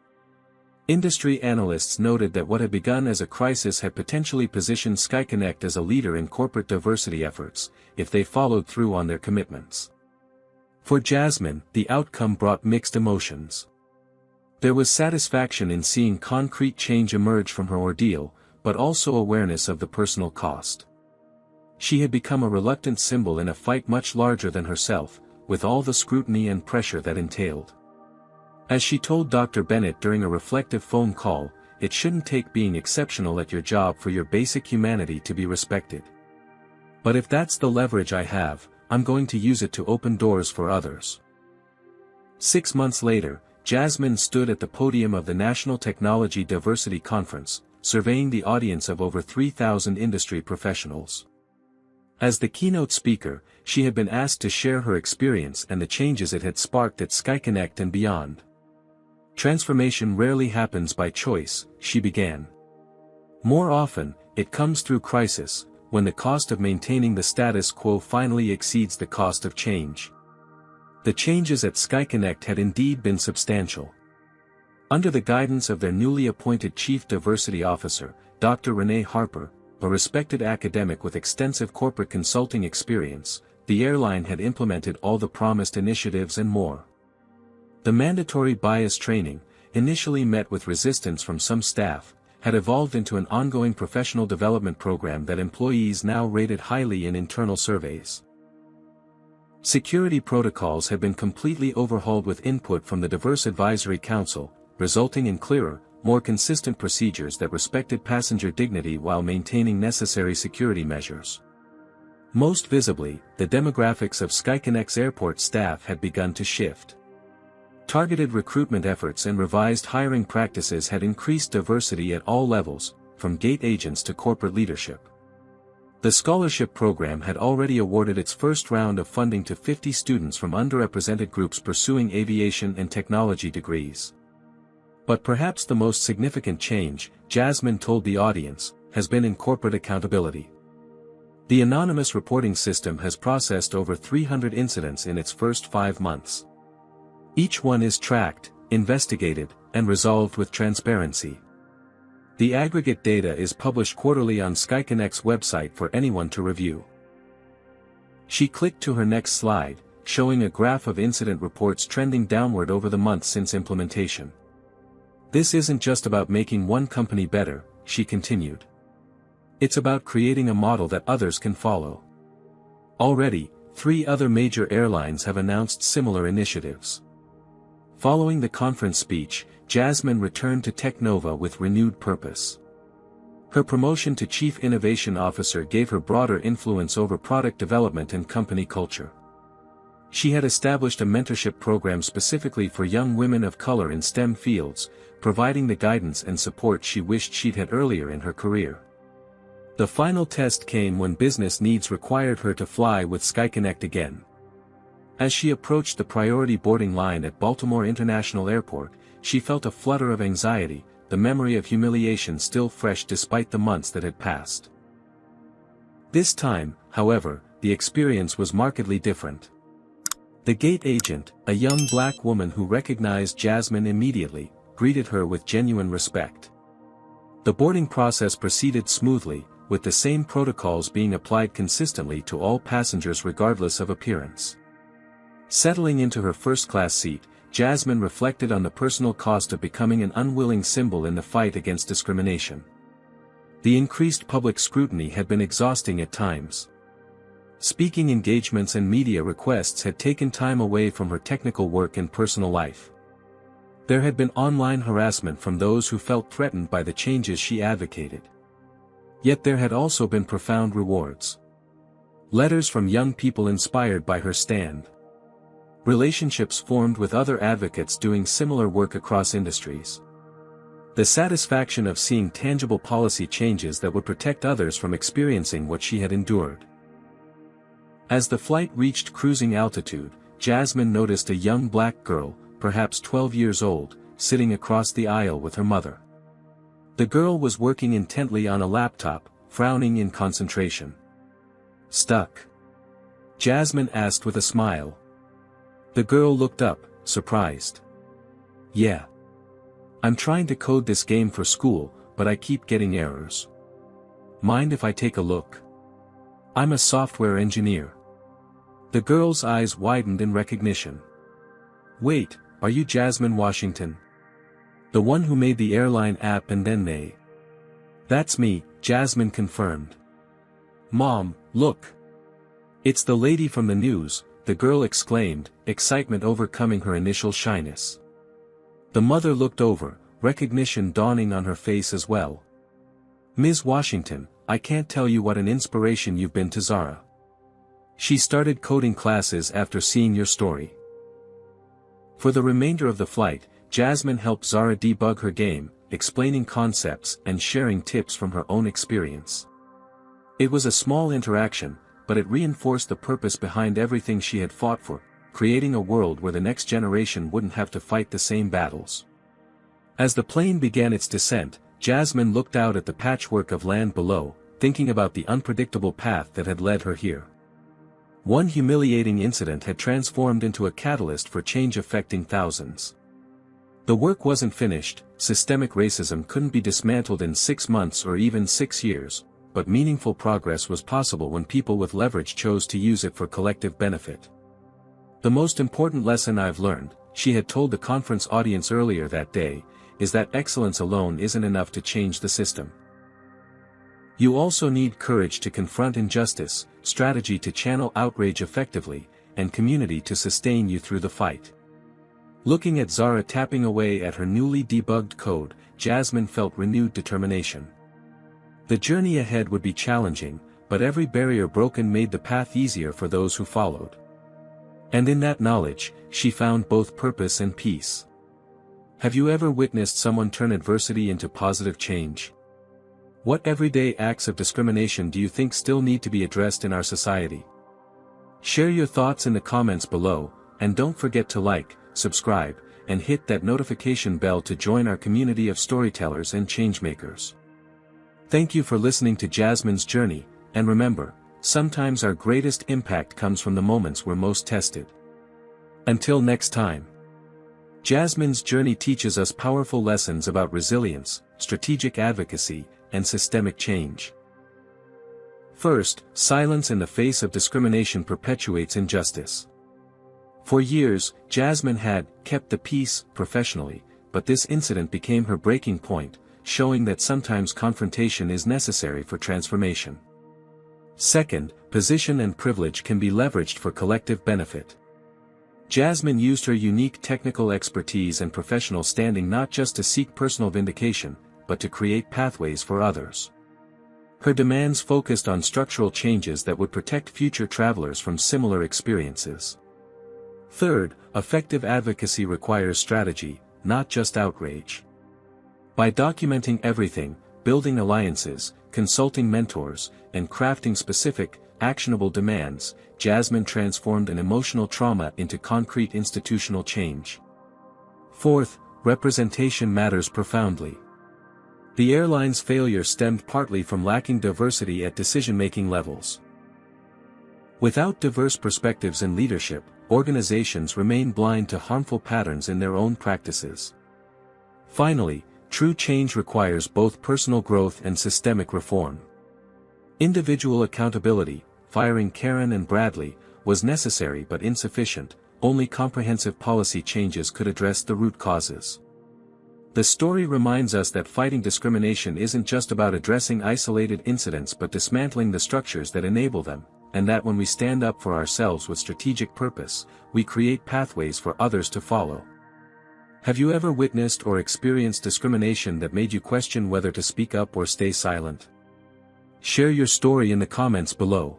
S1: Industry analysts noted that what had begun as a crisis had potentially positioned SkyConnect as a leader in corporate diversity efforts, if they followed through on their commitments. For Jasmine, the outcome brought mixed emotions. There was satisfaction in seeing concrete change emerge from her ordeal, but also awareness of the personal cost. She had become a reluctant symbol in a fight much larger than herself, with all the scrutiny and pressure that entailed. As she told Dr. Bennett during a reflective phone call, it shouldn't take being exceptional at your job for your basic humanity to be respected. But if that's the leverage I have, I'm going to use it to open doors for others. 6 months later, Jasmine stood at the podium of the National Technology Diversity Conference, surveying the audience of over 3,000 industry professionals. As the keynote speaker, she had been asked to share her experience and the changes it had sparked at SkyConnect and beyond. Transformation rarely happens by choice, she began. More often, it comes through crisis, when the cost of maintaining the status quo finally exceeds the cost of change. The changes at SkyConnect had indeed been substantial. Under the guidance of their newly appointed Chief Diversity Officer, Dr. Renee Harper, a respected academic with extensive corporate consulting experience, the airline had implemented all the promised initiatives and more. The mandatory bias training, initially met with resistance from some staff, had evolved into an ongoing professional development program that employees now rated highly in internal surveys. Security protocols had been completely overhauled with input from the Diverse Advisory Council, resulting in clearer, more consistent procedures that respected passenger dignity while maintaining necessary security measures. Most visibly, the demographics of SkyConnect's airport staff had begun to shift. Targeted recruitment efforts and revised hiring practices had increased diversity at all levels, from gate agents to corporate leadership. The scholarship program had already awarded its first round of funding to 50 students from underrepresented groups pursuing aviation and technology degrees. But perhaps the most significant change, Jasmine told the audience, has been in corporate accountability. The anonymous reporting system has processed over 300 incidents in its first 5 months. Each one is tracked, investigated, and resolved with transparency. The aggregate data is published quarterly on SkyConnect's website for anyone to review. She clicked to her next slide, showing a graph of incident reports trending downward over the months since implementation. This isn't just about making one company better, she continued. It's about creating a model that others can follow. Already, 3 other major airlines have announced similar initiatives. Following the conference speech, Jasmine returned to Technova with renewed purpose. Her promotion to Chief Innovation Officer gave her broader influence over product development and company culture. She had established a mentorship program specifically for young women of color in STEM fields, providing the guidance and support she wished she'd had earlier in her career. The final test came when business needs required her to fly with SkyConnect again. As she approached the priority boarding line at Baltimore International Airport, she felt a flutter of anxiety, the memory of humiliation still fresh despite the months that had passed. This time, however, the experience was markedly different. The gate agent, a young black woman who recognized Jasmine immediately, greeted her with genuine respect. The boarding process proceeded smoothly, with the same protocols being applied consistently to all passengers regardless of appearance. Settling into her first-class seat, Jasmine reflected on the personal cost of becoming an unwilling symbol in the fight against discrimination. The increased public scrutiny had been exhausting at times. Speaking engagements and media requests had taken time away from her technical work and personal life. There had been online harassment from those who felt threatened by the changes she advocated. Yet there had also been profound rewards. Letters from young people inspired by her stand. Relationships formed with other advocates doing similar work across industries. The satisfaction of seeing tangible policy changes that would protect others from experiencing what she had endured. As the flight reached cruising altitude, Jasmine noticed a young black girl, perhaps 12 years old, sitting across the aisle with her mother. The girl was working intently on a laptop, frowning in concentration. "Stuck?" Jasmine asked with a smile. The girl looked up, surprised. "Yeah. I'm trying to code this game for school, but I keep getting errors. Mind if I take a look? I'm a software engineer." The girl's eyes widened in recognition. "Wait, are you Jasmine Washington? The one who made the Airline app and then they?" "That's me," Jasmine confirmed. "Mom, look. It's the lady from the news," the girl exclaimed, excitement overcoming her initial shyness. The mother looked over, recognition dawning on her face as well. "Ms. Washington, I can't tell you what an inspiration you've been to Zara. She started coding classes after seeing your story." For the remainder of the flight, Jasmine helped Zara debug her game, explaining concepts and sharing tips from her own experience. It was a small interaction, but it reinforced the purpose behind everything she had fought for, creating a world where the next generation wouldn't have to fight the same battles. As the plane began its descent, Jasmine looked out at the patchwork of land below, thinking about the unpredictable path that had led her here. One humiliating incident had transformed into a catalyst for change affecting thousands. The work wasn't finished, systemic racism couldn't be dismantled in 6 months or even 6 years, but meaningful progress was possible when people with leverage chose to use it for collective benefit. "The most important lesson I've learned," she had told the conference audience earlier that day, "is that excellence alone isn't enough to change the system. You also need courage to confront injustice, strategy to channel outrage effectively, and community to sustain you through the fight." Looking at Zara tapping away at her newly debugged code, Jasmine felt renewed determination. The journey ahead would be challenging, but every barrier broken made the path easier for those who followed. And in that knowledge, she found both purpose and peace. Have you ever witnessed someone turn adversity into positive change? What everyday acts of discrimination do you think still need to be addressed in our society? Share your thoughts in the comments below, and don't forget to like, subscribe, and hit that notification bell to join our community of storytellers and changemakers. Thank you for listening to Jasmine's journey, and remember, sometimes our greatest impact comes from the moments we're most tested. Until next time. Jasmine's journey teaches us powerful lessons about resilience, strategic advocacy, and systemic change. First, silence in the face of discrimination perpetuates injustice. For years, Jasmine had kept the peace professionally, but this incident became her breaking point, showing that sometimes confrontation is necessary for transformation. Second, position and privilege can be leveraged for collective benefit. Jasmine used her unique technical expertise and professional standing not just to seek personal vindication, but to create pathways for others. Her demands focused on structural changes that would protect future travelers from similar experiences. Third, effective advocacy requires strategy, not just outrage. By documenting everything, building alliances, consulting mentors, and crafting specific, actionable demands, Jasmine transformed an emotional trauma into concrete institutional change. Fourth, representation matters profoundly. The airline's failure stemmed partly from lacking diversity at decision-making levels. Without diverse perspectives in leadership, organizations remain blind to harmful patterns in their own practices. Finally, true change requires both personal growth and systemic reform. Individual accountability, firing Karen and Bradley, was necessary but insufficient. Only comprehensive policy changes could address the root causes. The story reminds us that fighting discrimination isn't just about addressing isolated incidents but dismantling the structures that enable them, and that when we stand up for ourselves with strategic purpose, we create pathways for others to follow. Have you ever witnessed or experienced discrimination that made you question whether to speak up or stay silent? Share your story in the comments below.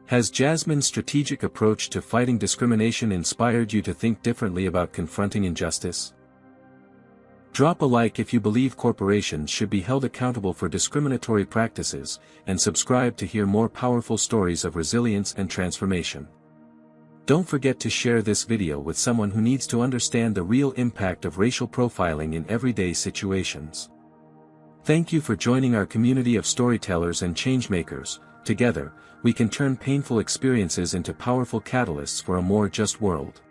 S1: Has Jasmine's strategic approach to fighting discrimination inspired you to think differently about confronting injustice? Drop a like if you believe corporations should be held accountable for discriminatory practices, and subscribe to hear more powerful stories of resilience and transformation. Don't forget to share this video with someone who needs to understand the real impact of racial profiling in everyday situations. Thank you for joining our community of storytellers and changemakers. Together, we can turn painful experiences into powerful catalysts for a more just world.